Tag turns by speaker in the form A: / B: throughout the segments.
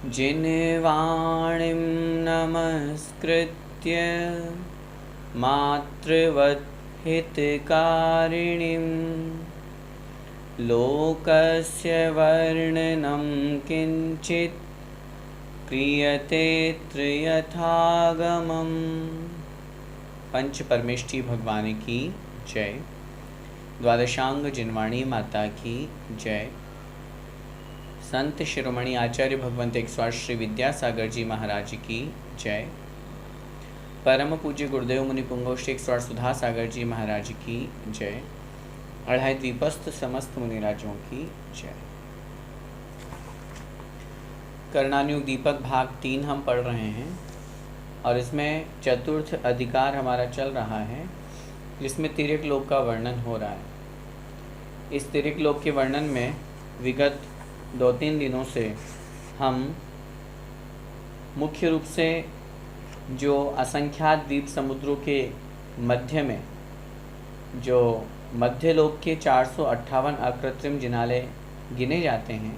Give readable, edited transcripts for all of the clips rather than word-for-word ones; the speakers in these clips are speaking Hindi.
A: जिन वाणीं नमस्कृत्य मातृवत् हितकारिणीं लोकस्य वर्णनं किंचित् क्रियते यथागमम्। पंच परमेष्ठी भगवान की जय। द्वादशांग जिनवाणी माता की जय। संत शिरोमणि आचार्य भगवंत 108 श्री विद्यासागर जी महाराज की जय। परम पूज्य गुरुदेव मुनि पुंगव श्री 108 सुधा सागर जी महाराज की जय। अढ़ाई द्वीपस्थ समस्त मुनिराजों की जय। कर्णानुग दीपक भाग 3 हम पढ़ रहे हैं और इसमें चतुर्थ अधिकार हमारा चल रहा है, जिसमें तिर्यक लोक का वर्णन हो रहा है। इस तिर्यक लोक के वर्णन में विगत 2-3 दिनों से हम मुख्य रूप से जो असंख्यात द्वीप समुद्रों के मध्य में जो मध्य लोक के 458 अकृत्रिम जिनालय गिने जाते हैं,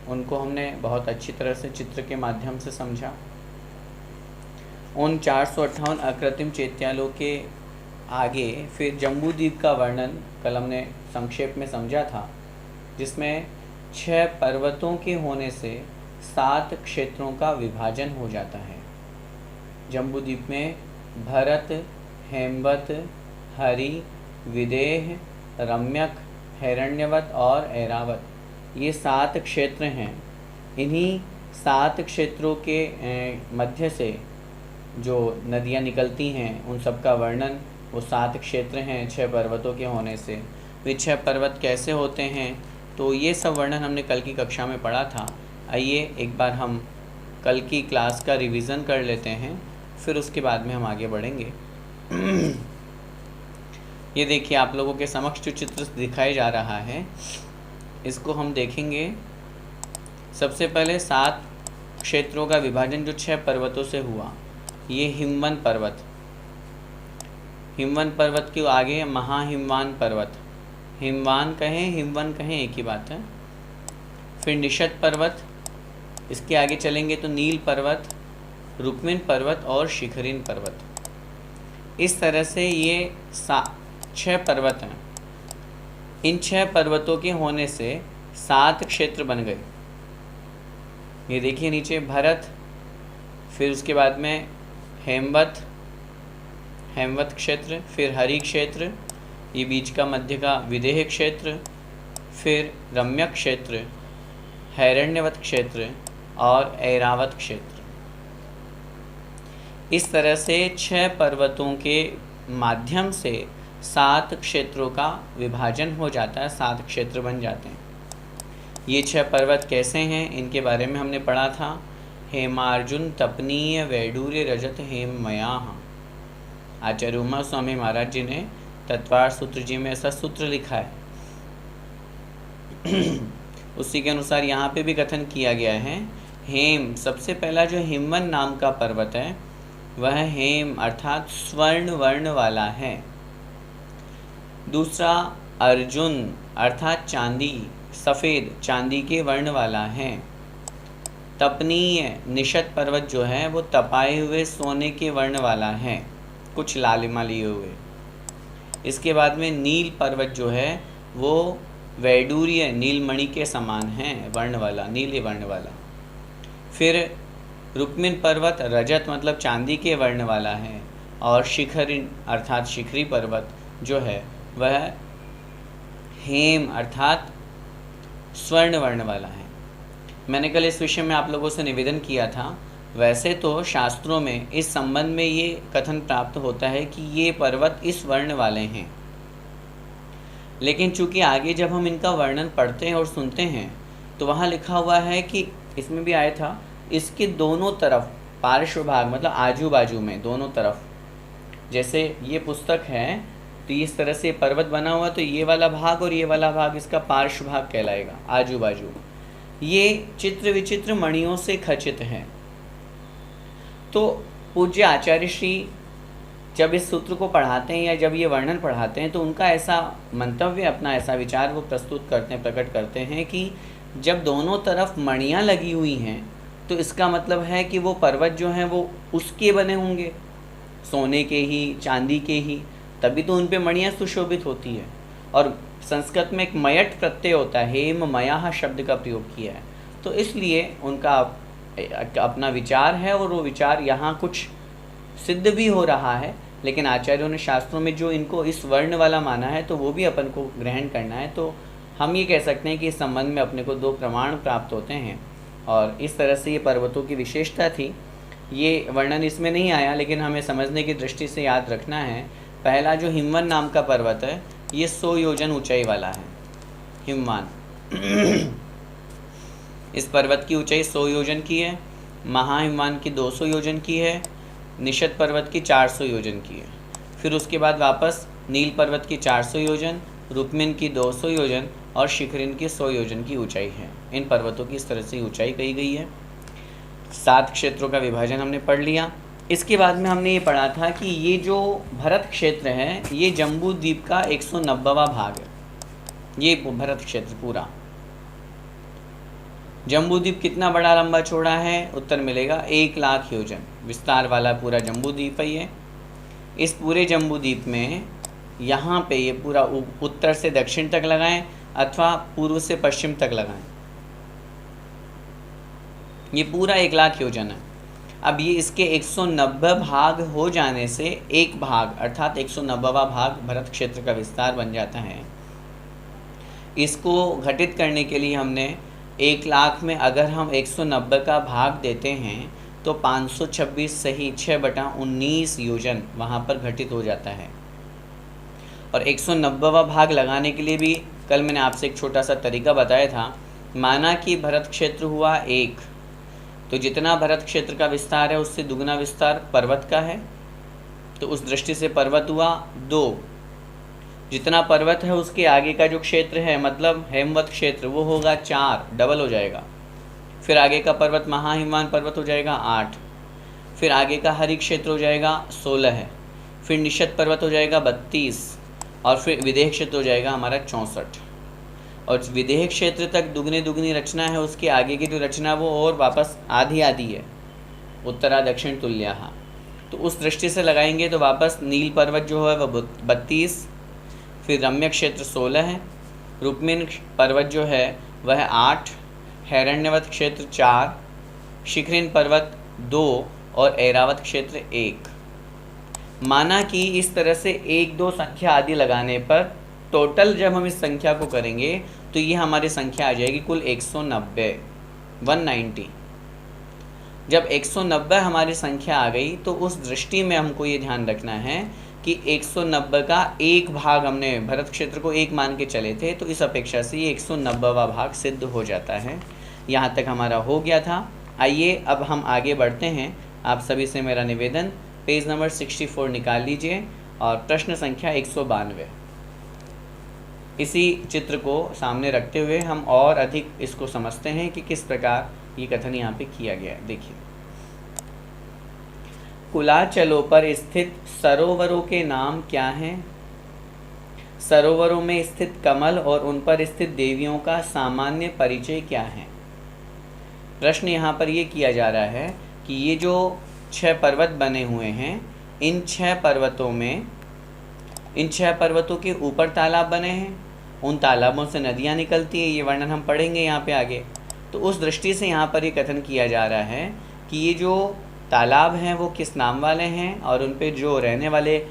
A: उनको हमने बहुत अच्छी तरह से चित्र के माध्यम से समझा। उन 458 अकृत्रिम चैत्यालों के आगे फिर जम्बूद्वीप का वर्णन कल हमने संक्षेप में समझा था, जिसमें 6 पर्वतों के होने से 7 क्षेत्रों का विभाजन हो जाता है। जम्बूद्वीप में भरत, हेमवत, हरि, विदेह, रम्यक, हिरण्यवत और ऐरावत, ये 7 क्षेत्र हैं। इन्हीं 7 क्षेत्रों के मध्य से जो नदियाँ निकलती हैं, उन सब का वर्णन वो 7 क्षेत्र हैं 6 पर्वतों के होने से। वे 6 पर्वत कैसे होते हैं, तो ये सब वर्णन हमने कल की कक्षा में पढ़ा था। आइए एक बार हम कल की क्लास का रिवीजन कर लेते हैं, फिर उसके बाद में हम आगे बढ़ेंगे। ये देखिए आप लोगों के समक्ष जो चित्र दिखाया जा रहा है, इसको हम देखेंगे। सबसे पहले 7 क्षेत्रों का विभाजन जो 6 पर्वतों से हुआ, ये हिमवन पर्वत, हिमवन पर्वत के आगे महाहिमवान पर्वत, हिमवान कहें हिमवन कहें एक ही बात है। फिर निषद पर्वत, इसके आगे चलेंगे तो नील पर्वत, रुक्मिण पर्वत और शिखरिन पर्वत। इस तरह से ये 6 पर्वत हैं। इन 6 पर्वतों के होने से 7 क्षेत्र बन गए। ये देखिए नीचे भरत, फिर उसके बाद में हेमवत, हेमवत क्षेत्र, फिर हरि क्षेत्र, ये बीच का मध्य का विदेह क्षेत्र, फिर रम्यक क्षेत्र, हिरण्यवत क्षेत्र और ऐरावत क्षेत्र। इस तरह से 6 पर्वतों के माध्यम से 7 क्षेत्रों का विभाजन हो जाता है, 7 क्षेत्र बन जाते हैं। ये 6 पर्वत कैसे हैं, इनके बारे में हमने पढ़ा था। हेमार्जुन, तपनीय, वैडूर्य, रजत, हेममयाः। आचार्य उमा स्वामी महाराज जी ने तत्वार सूत्र जी में ऐसा सूत्र लिखा है। उसी के अनुसार यहाँ पे भी कथन किया गया है। हेम, सबसे पहला जो हिमवन नाम का पर्वत है, वह हेम अर्थात स्वर्ण वर्ण वाला है। दूसरा अर्जुन अर्थात चांदी, सफ़ेद चांदी के वर्ण वाला है। तपनीय, निषद पर्वत जो है वो तपाए हुए सोने के वर्ण वाला है, कुछ लालिमा लिए हुए। इसके बाद में नील पर्वत जो है वो वैडूर्य, नीलमणि के समान है, वर्ण वाला, नीले वर्ण वाला। फिर रुक्मिण पर्वत रजत मतलब चांदी के वर्ण वाला है। और शिखरिन अर्थात शिखरी पर्वत जो है वह हेम अर्थात स्वर्ण वर्ण वाला है। मैंने कल इस विषय में आप लोगों से निवेदन किया था। वैसे तो शास्त्रों में इस संबंध में ये कथन प्राप्त होता है कि ये पर्वत इस वर्ण वाले हैं, लेकिन चूंकि आगे जब हम इनका वर्णन पढ़ते हैं और सुनते हैं तो वहाँ लिखा हुआ है कि इसमें भी आया था, इसके दोनों तरफ पार्श्व भाग मतलब आजू बाजू में दोनों तरफ, जैसे ये पुस्तक है तो इस तरह से पर्वत बना हुआ, तो ये वाला भाग और ये वाला भाग इसका पार्श्व भाग कहलाएगा, आजू बाजू। ये चित्र विचित्र मणियों से खचित हैं। तो पूज्य आचार्य श्री जब इस सूत्र को पढ़ाते हैं या जब ये वर्णन पढ़ाते हैं तो उनका ऐसा मंतव्य, अपना ऐसा विचार वो प्रस्तुत करते हैं, प्रकट करते हैं कि जब दोनों तरफ मणियाँ लगी हुई हैं तो इसका मतलब है कि वो पर्वत जो हैं वो उसके बने होंगे, सोने के ही, चांदी के ही, तभी तो उन पे मणियाँ सुशोभित होती है। और संस्कृत में एक मयट प्रत्यय होता है, हेम मयाह शब्द का प्रयोग किया है, तो इसलिए उनका अपना विचार है और वो विचार यहाँ कुछ सिद्ध भी हो रहा है। लेकिन आचार्यों ने शास्त्रों में जो इनको इस वर्ण वाला माना है तो वो भी अपन को ग्रहण करना है। तो हम ये कह सकते हैं कि इस संबंध में अपने को 2 प्रमाण प्राप्त होते हैं और इस तरह से ये पर्वतों की विशेषता थी। ये वर्णन इसमें नहीं आया, लेकिन हमें समझने की दृष्टि से याद रखना है। पहला जो हिमवन नाम का पर्वत है ये 100 योजन ऊंचाई वाला है, हिमवान। इस पर्वत की ऊंचाई 100 योजन की है, महाहिमवान की 200 योजन की है, निषद पर्वत की 400 योजन की है। फिर उसके बाद वापस नील पर्वत की 400 योजन, रुक्मिन की 200 योजन और शिखरिन की 100 योजन की ऊंचाई है। इन पर्वतों की इस तरह से ऊंचाई कही गई है। 7 क्षेत्रों का विभाजन हमने पढ़ लिया। इसके बाद में हमने ये पढ़ा था कि ये जो भरत क्षेत्र है ये जम्बू द्वीप का 190वां भाग है। ये भरत क्षेत्र पूरा जम्बूद्वीप कितना बड़ा लंबा चौड़ा है, उत्तर मिलेगा 1 लाख योजन विस्तार वाला पूरा जम्बूद्वीप है ये। इस पूरे जम्बूद्वीप में यहाँ पे ये पूरा उत्तर से दक्षिण तक लगाएं अथवा पूर्व से पश्चिम तक लगाएं, ये पूरा 1 लाख योजन है। अब ये इसके 190 भाग हो जाने से एक भाग अर्थात 190वां भाग भरत क्षेत्र का विस्तार बन जाता है। इसको घटित करने के लिए हमने 1 लाख में अगर हम 190 का भाग देते हैं तो 526 सही 6/19 योजन वहाँ पर घटित हो जाता है। और 190वां भाग लगाने के लिए भी कल मैंने आपसे एक छोटा सा तरीका बताया था। माना कि भरत क्षेत्र हुआ 1, तो जितना भरत क्षेत्र का विस्तार है उससे दुगना विस्तार पर्वत का है, तो उस दृष्टि से पर्वत हुआ 2। जितना पर्वत है उसके आगे का जो क्षेत्र है मतलब हेमवत क्षेत्र वो होगा 4, डबल हो जाएगा। फिर आगे का पर्वत महाहिमवान पर्वत हो जाएगा 8, फिर आगे का हरि क्षेत्र हो जाएगा 16, फिर निषद पर्वत हो जाएगा 32 और फिर विदेह क्षेत्र हो जाएगा हमारा 64। और विदेह क्षेत्र तक दुगनी दुगनी रचना है, उसके आगे की जो रचना वो और वापस आधी आधी है, उत्तरा दक्षिण तुल्याहा। तो उस दृष्टि से लगाएंगे तो वापस नील पर्वत जो है वह 32, फिर रम्य क्षेत्र 16 है, रुक्मिन पर्वत जो है वह 8, हैरण्यवत क्षेत्र 4, शिखरिन पर्वत 2 और ऐरावत क्षेत्र 1। माना कि इस तरह से 1, 2 संख्या आदि लगाने पर टोटल जब हम इस संख्या को करेंगे तो ये हमारी संख्या आ जाएगी कुल 190। जब 190 हमारी संख्या आ गई तो उस दृष्टि में हमको ये ध्यान रखना है कि 190 का एक भाग हमने भरत क्षेत्र को 1 मान के चले थे, तो इस अपेक्षा से ये 190वां भाग सिद्ध हो जाता है। यहाँ तक हमारा हो गया था। आइए अब हम आगे बढ़ते हैं। आप सभी से मेरा निवेदन, पेज नंबर 64 निकाल लीजिए और प्रश्न संख्या 192। इसी चित्र को सामने रखते हुए हम और अधिक इसको समझते हैं कि किस प्रकार ये कथन यहाँ पे किया गया है। देखिए, कुलाचलों पर स्थित सरोवरों के नाम क्या हैं? सरोवरों में स्थित कमल और उन पर स्थित देवियों का सामान्य परिचय क्या है? प्रश्न यहाँ पर ये किया जा रहा है कि ये जो 6 पर्वत बने हुए हैं, इन 6 पर्वतों में, इन 6 पर्वतों के ऊपर तालाब बने हैं, उन तालाबों से नदियाँ निकलती हैं। ये वर्णन हम पढ़ेंगे यहाँ पे आगे। तो उस दृष्टि से यहाँ पर ये कथन किया जा रहा है कि ये जो तालाब हैं वो किस नाम वाले हैं और उन पे जो रहने वाले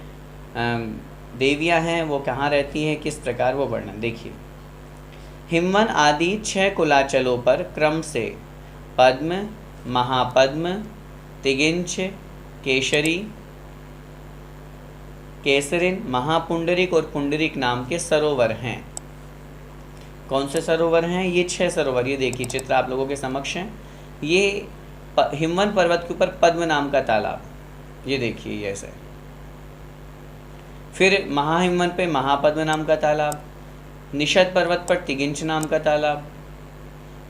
A: देवियाँ हैं वो कहाँ रहती हैं, किस प्रकार वो वर्णन। देखिए, हिमवन आदि 6 कुलाचलों पर क्रम से पद्म, महापद्म, तिगिंच, केशरी, केसरिन, महापुंडरिक और पुंडरिक नाम के सरोवर हैं। कौन से सरोवर हैं? ये 6 सरोवर। ये देखिए चित्र आप लोगों के समक्ष हैं। ये हिमवन पर्वत के ऊपर पद्म नाम का तालाब, ये देखिए ये ऐसे। फिर महाहिमवन पे महापद्म नाम का तालाब, निषद पर्वत पर तिगिंच नाम का तालाब,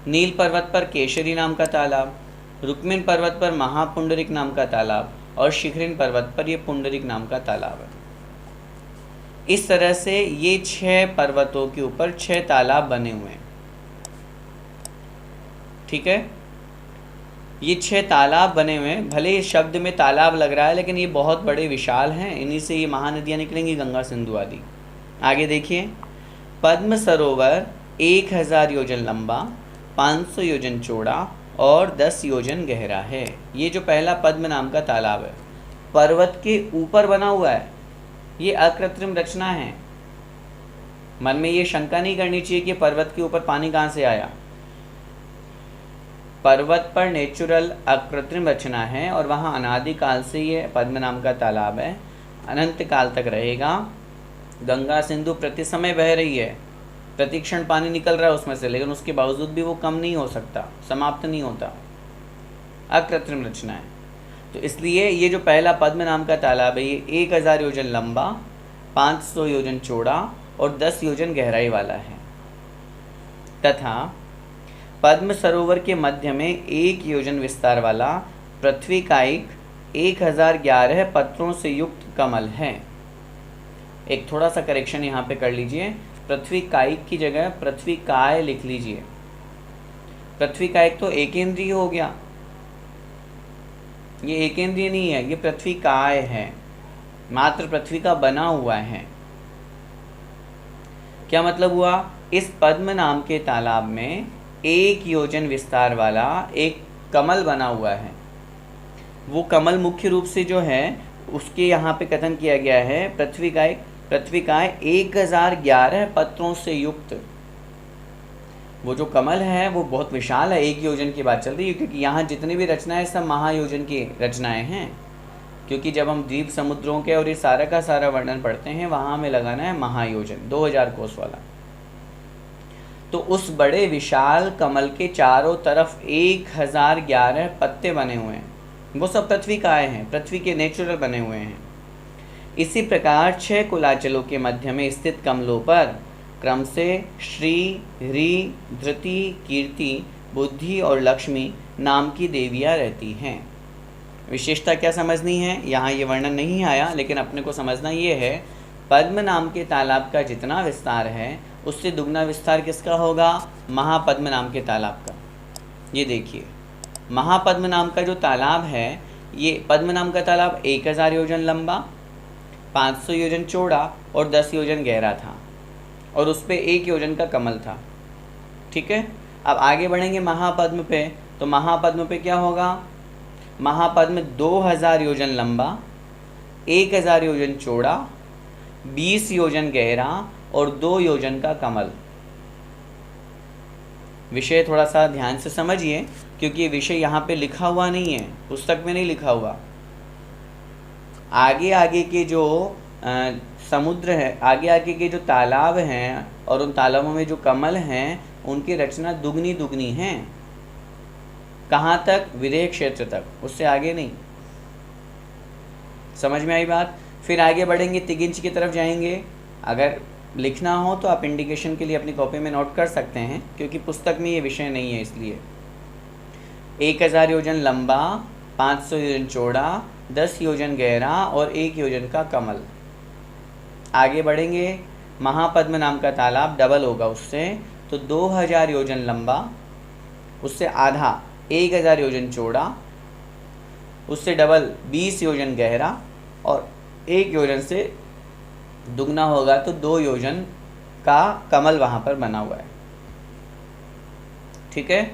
A: नील पर्वत पर केशरी नाम का तालाब, रुक्मिन पर्वत पर महापुंडरिक नाम का तालाब और शिखरिन पर्वत पर ये पुंडरिक नाम का तालाब है। इस तरह से ये 6 पर्वतों के ऊपर 6 तालाब बने हुए हैं। ठीक है। ये 6 तालाब बने हुए हैं। भले इस शब्द में तालाब लग रहा है, लेकिन ये बहुत बड़े विशाल हैं। इन्हीं से ये महानदियाँ निकलेंगी, गंगा, सिंधु आदि। आगे देखिए, पद्म सरोवर 1000 योजन लंबा, 500 योजन चौड़ा और 10 योजन गहरा है। ये जो पहला पद्म नाम का तालाब है, पर्वत के ऊपर बना हुआ है। ये अकृत्रिम रचना है। मन में ये शंका नहीं करनी चाहिए कि पर्वत के ऊपर पानी कहाँ से आया। पर्वत पर नेचुरल अकृत्रिम रचना है और वहाँ अनादिकाल से ये पद्म नाम का तालाब है, अनंत काल तक रहेगा। गंगा सिंधु प्रति समय बह रही है, प्रतिक्षण पानी निकल रहा है उसमें से, लेकिन उसके बावजूद भी वो कम नहीं हो सकता, समाप्त नहीं होता। अकृत्रिम रचना है। तो इसलिए ये जो पहला पद्म नाम का तालाब है, ये 1000 योजन लंबा, 500 योजन चौड़ा और 10 योजन गहराई वाला है। तथा पद्म सरोवर के मध्य में 1 योजन विस्तार वाला पृथ्वी कायिक 1011 पत्रों से युक्त कमल है। एक थोड़ा सा करेक्शन यहाँ पे कर लीजिए, पृथ्वी कायिक की जगह पृथ्वी काय लिख लीजिए। पृथ्वी कायिक तो एकेंद्रीय हो गया, ये एकेंद्रीय नहीं है, ये पृथ्वी काय है, मात्र पृथ्वी का बना हुआ है। क्या मतलब हुआ? इस पद्म नाम के तालाब में 1 योजन विस्तार वाला एक कमल बना हुआ है। वो कमल मुख्य रूप से जो है उसके यहाँ पे कथन किया गया है, पृथ्वी का 1011 पत्रों से युक्त। वो जो कमल है वो बहुत विशाल है, 1 योजन की बात चल रही है, क्योंकि यहाँ जितनी भी रचनाएं सब महायोजन की रचनाएं हैं। क्योंकि जब हम द्वीप समुद्रों के और ये सारा का सारा वर्णन पढ़ते हैं, वहाँ हमें लगाना है महायोजन, 2000 कोस वाला। तो उस बड़े विशाल कमल के चारों तरफ 1011 पत्ते बने हुए हैं, वो सब पृथ्वी का आए हैं, पृथ्वी के नेचुरल बने हुए हैं। इसी प्रकार 6 कुलाचलों के मध्य में स्थित कमलों पर क्रम से श्री, ह्री, धृति, कीर्ति, बुद्धि और लक्ष्मी नाम की देवियाँ रहती हैं। विशेषता क्या समझनी है? यहाँ ये वर्णन नहीं आया, लेकिन अपने को समझना ये है, पद्म नाम के तालाब का जितना विस्तार है उससे दुगना विस्तार किसका होगा? महापद्म नाम के तालाब का। ये देखिए, महापद्म नाम का जो तालाब है, ये पद्म नाम का तालाब 1000 योजन लंबा, 500 योजन चौड़ा और 10 योजन गहरा था, और उस पर 1 योजन का कमल था। ठीक है, अब आगे बढ़ेंगे महापद्म पे। तो महापद्म पे क्या होगा? महापद्म 2000 योजन लंबा, 1000 योजन चौड़ा, 20 योजन गहरा और 2 योजन का कमल। विषय थोड़ा सा ध्यान से समझिए, क्योंकि ये विषय यहाँ पे लिखा हुआ नहीं है, पुस्तक में नहीं लिखा हुआ। आगे आगे के जो समुद्र है, आगे आगे के जो तालाब हैं और उन तालाबों में जो कमल हैं, उनकी रचना दुगनी दुगनी है। कहाँ तक? विदेह क्षेत्र तक, उससे आगे नहीं। समझ में आई बात? फिर आगे बढ़ेंगे, तिगिंच की तरफ जाएंगे। अगर लिखना हो तो आप इंडिकेशन के लिए अपनी कॉपी में नोट कर सकते हैं, क्योंकि पुस्तक में ये विषय नहीं है। इसलिए 1000 योजन लंबा, 500 योजन चौड़ा, 10 योजन गहरा और 1 योजन का कमल। आगे बढ़ेंगे, महापद्म नाम का तालाब डबल होगा उससे, तो 2000 योजन लंबा, उससे आधा 1000 योजन चौड़ा, उससे डबल 20 योजन गहरा और 1 योजन से दुगना होगा तो 2 योजन का कमल वहाँ पर बना हुआ है। ठीक है,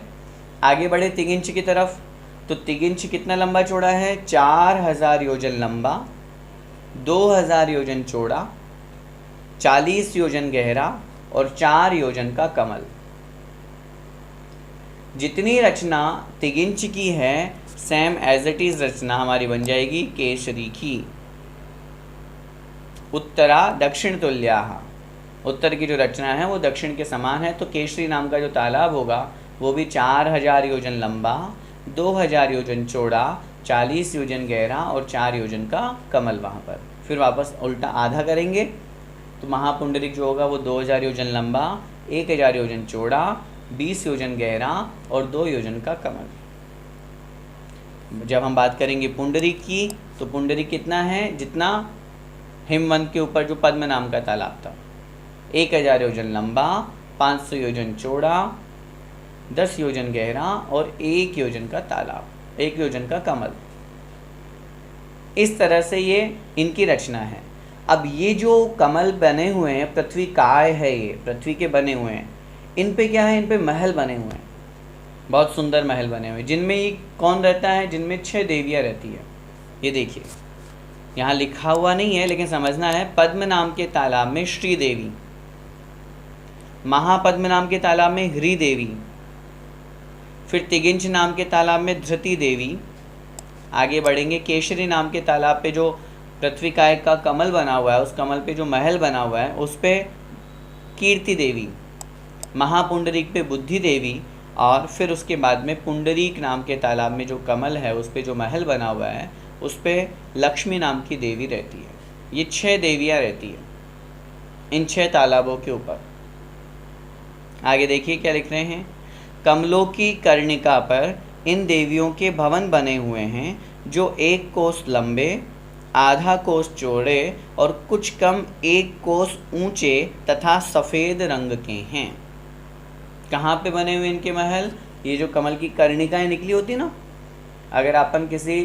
A: आगे बढ़े तिगिंच की तरफ। तो तिगिंच कितना लंबा चौड़ा है? 4000 योजन लंबा, 2000 योजन चौड़ा, 40 योजन गहरा और 4 योजन का कमल। जितनी रचना तिगिंच की है, सेम एज इट इज रचना हमारी बन जाएगी केसरी की। उत्तरा दक्षिण तुल्याः, उत्तर की जो रचना है वो दक्षिण के समान है। तो केसरी नाम का जो तालाब होगा वो भी 4000 योजन लंबा, 2000 योजन चौड़ा, 40 योजन गहरा और 4 योजन का कमल वहाँ पर। फिर वापस उल्टा आधा करेंगे, तो महापुंडरिक जो होगा वो 2000 योजन लंबा, 1000 योजन चौड़ा, 20 योजन गहरा और 2 योजन का कमल। जब हम बात करेंगे पुंडरिक की, तो पुंडरिक कितना है? जितना हिमवंत के ऊपर जो पद्म नाम का तालाब था। 1000 योजन लंबा, 500 योजन चौड़ा, 10 योजन गहरा और 1 योजन का तालाब, 1 योजन का कमल। इस तरह से ये इनकी रचना है। अब ये जो कमल बने हुए हैं, पृथ्वी काय है, ये पृथ्वी के बने हुए हैं, इन पे क्या है, इन पे महल बने हुए हैं, बहुत सुंदर महल बने हुए हैं, जिनमें ये कौन रहता है, जिनमें 6 देवियाँ रहती है। ये देखिए यहाँ लिखा हुआ नहीं है लेकिन समझना है। पद्म नाम के तालाब में श्री देवी, महापद्म नाम के तालाब में ह्री देवी, फिर तिगिंच नाम के तालाब में धृति देवी। आगे बढ़ेंगे, केशरी नाम के तालाब पे जो पृथ्वी काय का कमल बना हुआ है, उस कमल पे जो महल बना हुआ है उस पे कीर्ति देवी, महापुंडरीक पे बुद्धि देवी, और फिर उसके बाद में पुंडरीक नाम के तालाब में जो कमल है उस पे जो महल बना हुआ है उस पे लक्ष्मी नाम की देवी रहती है। ये 6 देवियाँ रहती है इन 6 तालाबों के ऊपर। आगे देखिए क्या लिख रहे हैं, कमलों की कर्णिका पर इन देवियों के भवन बने हुए हैं जो 1 कोस लंबे, आधा कोस चौड़े और कुछ कम 1 कोस ऊंचे तथा सफ़ेद रंग के हैं। कहाँ पे बने हुए इनके महल, ये जो कमल की कर्णिकाएँ निकली होती ना, अगर अपन किसी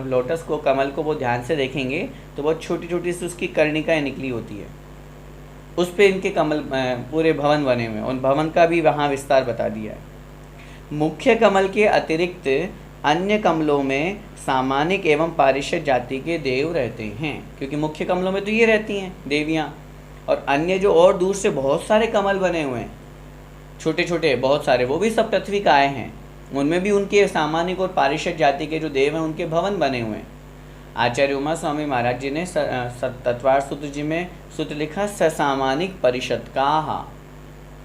A: लोटस को, कमल को वो ध्यान से देखेंगे तो बहुत छोटी छोटी सी उसकी कर्णिकाएँ निकली होती है, उस पे इनके कमल पूरे भवन बने हुए हैं। उन भवन का भी वहाँ विस्तार बता दिया है। मुख्य कमल के अतिरिक्त अन्य कमलों में सामानिक एवं पारिषद जाति के देव रहते हैं, क्योंकि मुख्य कमलों में तो ये रहती हैं देवियाँ, और अन्य जो और दूर से बहुत सारे कमल बने हुए हैं छोटे छोटे बहुत सारे, वो भी सब पृथ्वी का आए हैं, उनमें भी उनके सामानिक और पारिषद जाति के जो देव हैं उनके भवन बने हुए हैं। आचार्य उमा स्वामी महाराज जी ने तत्वार्थ सूत्र जी में सूत्र लिखा, ससामानिक परिषद का।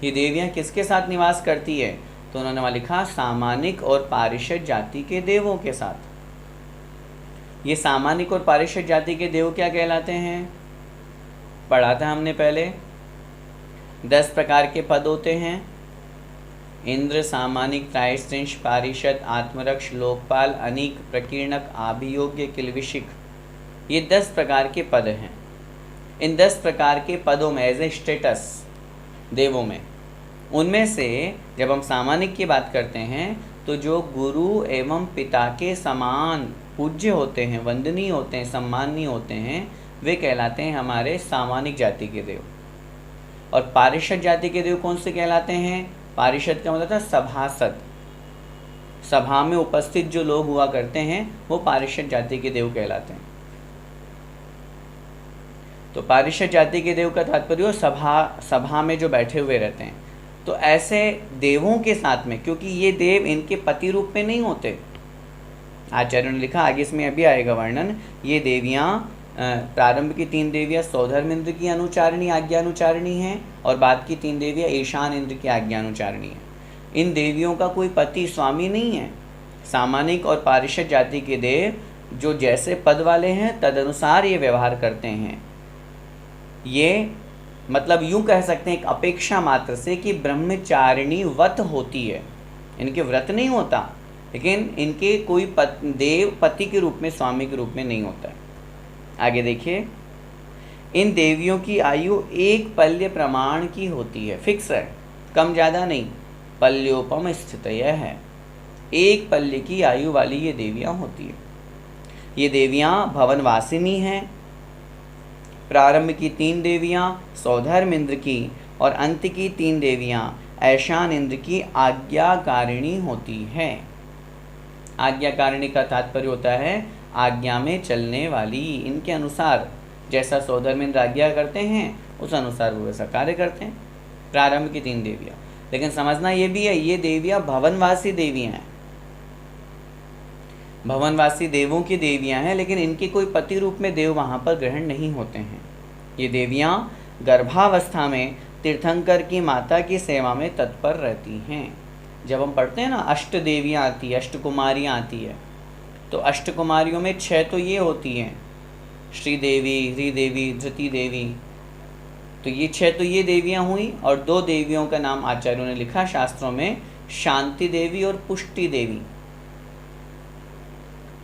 A: ये देवियाँ किसके साथ निवास करती है, तो उन्होंने वहाँ लिखा सामानिक और पारिषद जाति के देवों के साथ। ये सामानिक और पारिषद जाति के देव क्या कहलाते हैं, पढ़ा था हमने पहले। 10 प्रकार के पद होते हैं, इंद्र, सामानिक, त्रायस्त्रिंश, पारिषद, आत्मरक्ष, लोकपाल, अनीक, प्रकीर्णक, आभियोग्य, किलविशिक, ये 10 प्रकार के पद हैं। इन 10 प्रकार के पदों में एज ए स्टेटस देवों में, उनमें से जब हम सामानिक की बात करते हैं तो जो गुरु एवं पिता के समान पूज्य होते हैं, वंदनीय होते हैं, सम्माननीय होते हैं, वे कहलाते हैं हमारे सामानिक जाति के देव। और पारिषद जाति के देव कौन से कहलाते हैं, पारिषद का मतलब था सभासद, सभा में उपस्थित जो लोग हुआ करते हैं वो पारिषद जाति के देव कहलाते हैं। तो पारिषद जाति के देव का तात्पर्य सभा में जो बैठे हुए रहते हैं। तो ऐसे देवों के साथ में, क्योंकि ये देव इनके पति रूप में नहीं होते, आचार्यों ने लिखा, आगे इसमें अभी आएगा वर्णन, ये देवियाँ प्रारंभ की 3 देवियाँ सौधर्म इंद्र की अनुचारिणी आज्ञानुचारिणी हैं, और बाद की 3 देवियाँ ईशान इंद्र की आज्ञानुचारिणी हैं। इन देवियों का कोई पति स्वामी नहीं है। सामानिक और पारिषद जाति के देव जो जैसे पद वाले हैं तदनुसार ये व्यवहार करते हैं। ये मतलब यूँ कह सकते हैं एक अपेक्षा मात्र से कि ब्रह्मचारिणी व्रत होती है, इनके व्रत नहीं होता, लेकिन इनके कोई देव पति के रूप में, स्वामी के रूप में नहीं होता है। आगे देखिए, इन देवियों की आयु 1 पल्य प्रमाण की होती है, फिक्स है, कम ज़्यादा नहीं, पल्योपम स्थित यह है, 1 पल्य की आयु वाली ये देवियाँ होती है। ये देवियाँ भवनवासिनी हैं। प्रारंभ की 3 देवियाँ सौधर्म इंद्र की और अंत की 3 देवियाँ ऐशान इंद्र की आज्ञाकारिणी होती है। आज्ञाकारिणी का तात्पर्य होता है आज्ञा में चलने वाली, इनके अनुसार जैसा सौधर्म इंद्र आज्ञा करते हैं उस अनुसार वो वैसा कार्य करते हैं। प्रारंभ की 3 देवियाँ, लेकिन समझना ये भी है, ये देवियाँ भवनवासी देवियाँ हैं, भवनवासी देवों की देवियाँ हैं, लेकिन इनके कोई पति रूप में देव वहाँ पर ग्रहण नहीं होते हैं। ये देवियाँ गर्भावस्था में तीर्थंकर की माता की सेवा में तत्पर रहती हैं। जब हम पढ़ते हैं ना अष्ट देवियाँ आती है, अष्टकुमारियाँ आती है, तो अष्टकुमारियों में 6 तो ये होती हैं, श्री देवी, ह्री देवी, धृति देवी, तो ये 6 तो ये देवियाँ हुई। और 2 देवियों का नाम आचार्यों ने लिखा शास्त्रों में, शांति देवी और पुष्टि देवी।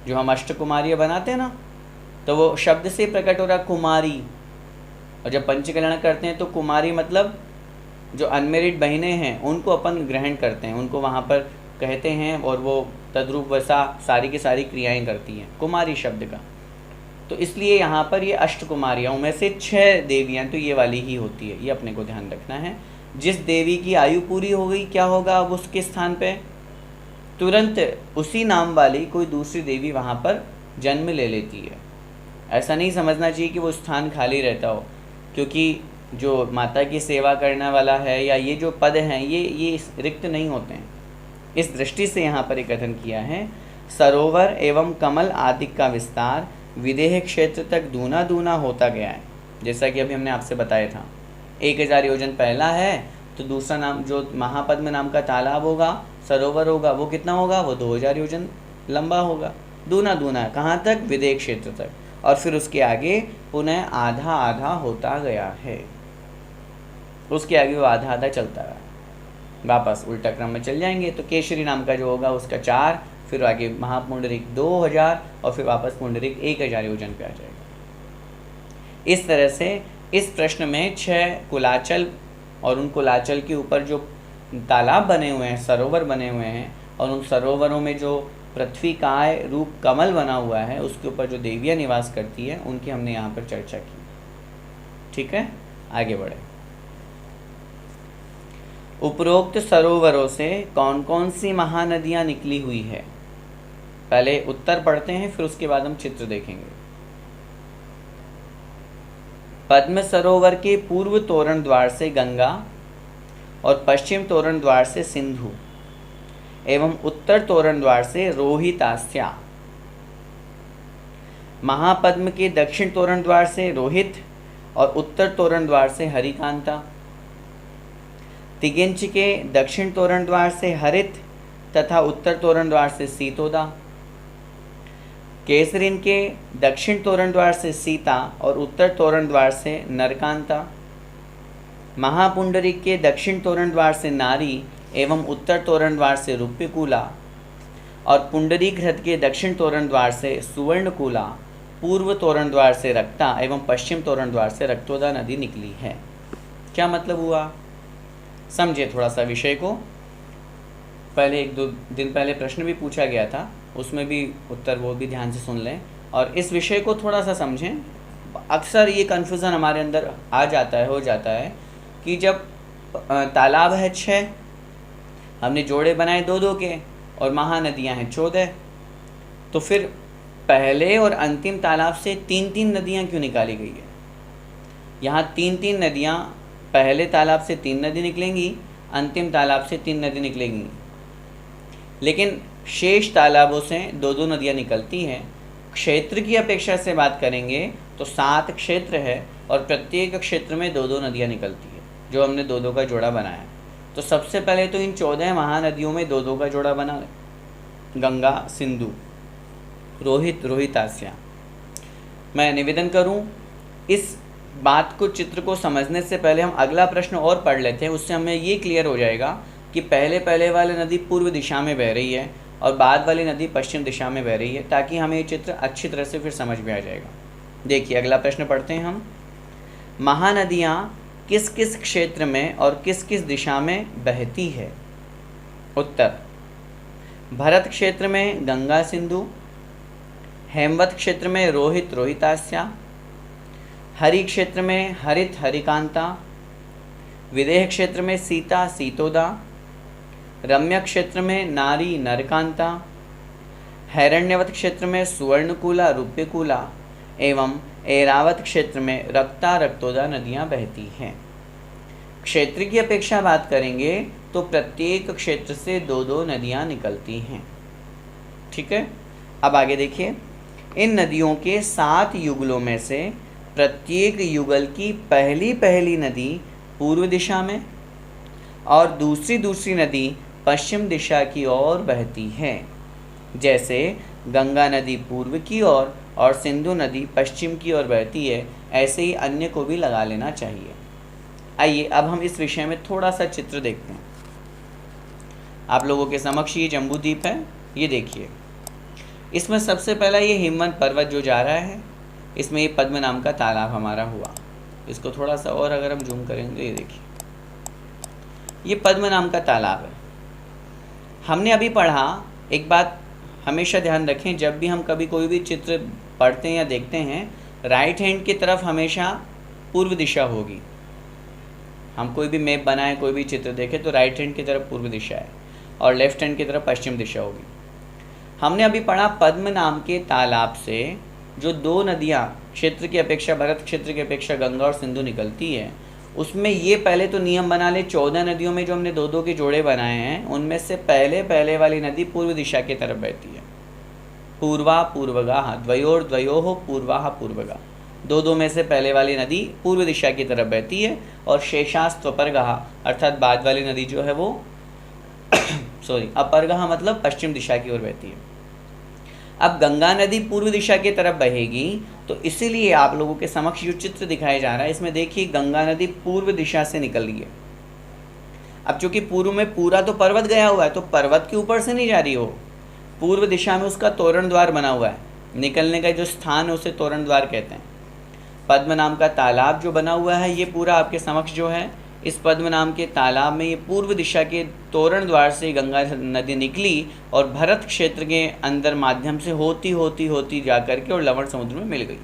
A: जो हम अष्टकुमारियाँ बनाते हैं ना, तो वो शब्द से प्रकट हो रहा कुमारी, और जब पंचकरण करते हैं तो कुमारी मतलब जो अनमेरिड बहनें हैं उनको अपन ग्रहण करते हैं, उनको वहाँ पर कहते हैं, और वो तद्रूप वैसा सारी की सारी क्रियाएं करती हैं कुमारी शब्द का। तो इसलिए यहाँ पर ये अष्ट कुमारियों में से 6 देवियाँ तो ये वाली ही होती है, ये अपने को ध्यान रखना है। जिस देवी की आयु पूरी हो गई, क्या होगा अब उसके स्थान पे तुरंत उसी नाम वाली कोई दूसरी देवी वहाँ पर जन्म ले लेती है। ऐसा नहीं समझना चाहिए कि वो स्थान खाली रहता हो, क्योंकि जो माता की सेवा करने वाला है या ये जो पद हैं ये रिक्त नहीं होते हैं। इस दृष्टि से यहाँ पर एक कथन किया है, सरोवर एवं कमल आदि का विस्तार विदेह क्षेत्र तक दूना दूना होता गया है। जैसा कि अभी हमने आपसे बताया था, 1000 योजन पहला है, तो दूसरा नाम जो महापद्म नाम का तालाब होगा, सरोवर होगा, वो कितना होगा, वो 2000 योजन लंबा होगा। दूना दूना कहाँ तक, विदेह क्षेत्र तक, और फिर उसके आगे पुनः आधा आधा होता गया है। उसके आगे वो आधा आधा चलता रहा, वापस उल्टा क्रम में चल जाएंगे। तो केशरी नाम का जो होगा उसका 4, फिर आगे महापुंडरिक 2000, और फिर वापस पुंडरिक 1000 योजन पे आ जाएगा। इस तरह से इस प्रश्न में 6 कुलाचल और उन कुलाचल के ऊपर जो तालाब बने हुए हैं, सरोवर बने हुए हैं, और उन सरोवरों में जो पृथ्वी काय रूप कमल बना हुआ है, उसके ऊपर जो देवियाँ निवास करती है, उनकी हमने यहाँ पर चर्चा की। ठीक है, आगे बढ़े। उपरोक्त सरोवरों से कौन कौन सी महानदियाँ निकली हुई है? पहले उत्तर पढ़ते हैं, फिर उसके बाद हम चित्र देखेंगे। पद्म सरोवर के पूर्व तोरण द्वार से गंगा और पश्चिम तोरण द्वार से सिंधु एवं उत्तर तोरण द्वार से रोहितास्या। महापद्म के दक्षिण तोरण द्वार से रोहित और उत्तर तोरण द्वार से हरिकांता। तिगिंच के दक्षिण तोरण द्वार से हरित तथा उत्तर तोरण द्वार से सीतोदा। केसरिन के दक्षिण तोरण द्वार से सीता और उत्तर तोरण द्वार से नरकांता। महापुंडरिक के दक्षिण तोरण द्वार से नारी एवं उत्तर तोरण द्वार से रूप्यकूला, और पुंडरीक हृद के दक्षिण तोरण द्वार से सुवर्णकूला, पूर्व तोरण द्वार से रक्ता एवं पश्चिम तोरण द्वार से रक्तोदा नदी निकली है। क्या मतलब हुआ, समझे थोड़ा सा विषय को। पहले 1-2 दिन पहले प्रश्न भी पूछा गया था, उसमें भी उत्तर वो भी ध्यान से सुन लें और इस विषय को थोड़ा सा समझें। अक्सर ये कन्फ्यूज़न हमारे अंदर आ जाता है, हो जाता है कि जब तालाब है 6, हमने जोड़े बनाए 2-2 के, और महानदियाँ हैं 14, तो फिर पहले और अंतिम तालाब से 3-3 नदियाँ क्यों निकाली गई है? यहाँ 3-3 नदियाँ, पहले तालाब से 3 नदी निकलेंगी, अंतिम तालाब से 3 नदी निकलेंगी, लेकिन शेष तालाबों से 2-2 नदियाँ निकलती हैं। क्षेत्र की अपेक्षा से बात करेंगे तो 7 क्षेत्र है और प्रत्येक क्षेत्र में 2-2 नदियाँ निकलती है, जो हमने 2-2 का जोड़ा बनाया। तो सबसे पहले तो इन 14 महानदियों में 2-2 का जोड़ा बना, गंगा, सिंधु, रोहित, रोहितास्या। मैं निवेदन करूं, इस बात को, चित्र को समझने से पहले हम अगला प्रश्न और पढ़ लेते हैं, उससे हमें ये क्लियर हो जाएगा कि पहले वाली नदी पूर्व दिशा में बह रही है और बाद वाली नदी पश्चिम दिशा में बह रही है, ताकि हमें ये चित्र अच्छी तरह से फिर समझ में आ जाएगा। देखिए अगला प्रश्न पढ़ते हैं हम। महानदियाँ किस किस क्षेत्र में और किस किस दिशा में बहती है? उत्तर, भरत क्षेत्र में गंगा सिंधु, हेमवत क्षेत्र में रोहित रोहितास्या, हरि क्षेत्र में हरित हरिकांता, विदेह क्षेत्र में सीता सीतोदा, रम्य क्षेत्र में नारी नरकांता, हैरण्यवत क्षेत्र में सुवर्णकूला रूप्यकूला एवं ऐरावत क्षेत्र में रक्ता रक्तोदा नदियाँ बहती हैं। क्षेत्र की अपेक्षा बात करेंगे तो प्रत्येक क्षेत्र से 2-2 नदियाँ निकलती हैं। ठीक है, अब आगे देखिए। इन नदियों के 7 युगलों में से प्रत्येक युगल की पहली नदी पूर्व दिशा में और दूसरी नदी पश्चिम दिशा की ओर बहती है। जैसे गंगा नदी पूर्व की ओर और सिंधु नदी पश्चिम की ओर बहती है, ऐसे ही अन्य को भी लगा लेना चाहिए। आइए अब हम इस विषय में थोड़ा सा चित्र देखते हैं। आप लोगों के समक्ष ये जम्बूद्वीप है, ये देखिए। इसमें सबसे पहला ये हिमवंत पर्वत जो जा रहा है, इसमें ये पद्म नाम का तालाब हमारा हुआ। इसको थोड़ा सा और अगर हम जूम करेंगे, ये देखिए ये पद्म नाम का तालाब है। हमने अभी पढ़ा, एक बात हमेशा ध्यान रखें, जब भी हम कभी कोई भी चित्र पढ़ते हैं या देखते हैं, राइट हैंड की तरफ हमेशा पूर्व दिशा होगी। हम कोई भी मैप बनाएं, कोई भी चित्र देखें तो राइट हैंड की तरफ पूर्व दिशा है और लेफ्ट हैंड की तरफ पश्चिम दिशा होगी। हमने अभी पढ़ा पद्म नाम के तालाब से जो दो नदियाँ क्षेत्र की अपेक्षा, भरत क्षेत्र की अपेक्षा गंगा और सिंधु निकलती है, उसमें ये पहले तो नियम बना ले, 14 नदियों में जो हमने दो दो के जोड़े बनाए हैं उनमें से पहले वाली नदी पूर्व दिशा की तरफ बहती है। पूर्वा पूर्वगा, द्वयोर द्वयोः पूर्वाः पूर्वगा, दो में से पहले वाली नदी पूर्व दिशा की तरफ बहती है और शेषास्त्वपरगः अर्थात बाद वाली नदी जो है वो अपरगः मतलब पश्चिम दिशा की ओर बहती है। अब गंगा नदी पूर्व दिशा की तरफ बहेगी, तो इसीलिए आप लोगों के समक्ष जो चित्र दिखाया जा रहा है इसमें देखिए गंगा नदी पूर्व दिशा से निकल रही है। अब चूंकि पूर्व में पूरा तो पर्वत गया हुआ है तो पर्वत के ऊपर से नहीं जा रही हो, पूर्व दिशा में उसका तोरण द्वार बना हुआ है, निकलने का जो स्थान है उसे तोरण द्वार कहते हैं। पद्म नाम का तालाब जो बना हुआ है ये पूरा आपके समक्ष जो है, इस पद्म नाम के तालाब में ये पूर्व दिशा के तोरण द्वार से गंगा नदी निकली और भरत क्षेत्र के अंदर माध्यम से होती जा करके और लवण समुद्र में मिल गई।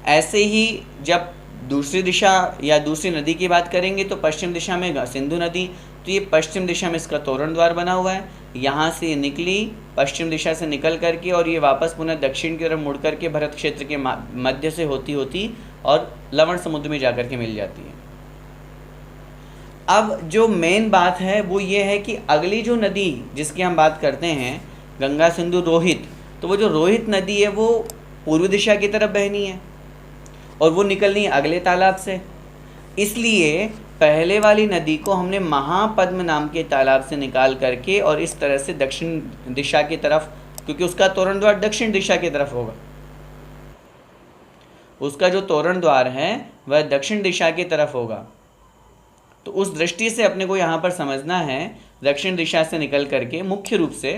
A: ऐसे ही जब दूसरी दिशा या दूसरी नदी की बात करेंगे तो पश्चिम दिशा में सिंधु नदी, तो ये पश्चिम दिशा में इसका तोरण द्वार बना हुआ है, यहाँ से निकली पश्चिम दिशा से निकल करके और ये वापस पुनः दक्षिण की तरफ मुड़ करके भरत क्षेत्र के मध्य से होती और लवण समुद्र में जाकर के मिल जाती है। अब जो मेन बात है वो ये है कि अगली जो नदी जिसकी हम बात करते हैं गंगा सिंधु रोहित, तो वो जो रोहित नदी है वो पूर्व दिशा की तरफ बहनी है और वो निकलनी है अगले तालाब से। इसलिए पहले वाली नदी को हमने महापद्म नाम के तालाब से निकाल करके और इस तरह से दक्षिण दिशा की तरफ, क्योंकि उसका तोरण द्वार दक्षिण दिशा की तरफ होगा, उसका जो तोरण द्वार है वह दक्षिण दिशा की तरफ होगा, तो उस दृष्टि से अपने को यहाँ पर समझना है दक्षिण दिशा से निकल करके मुख्य रूप से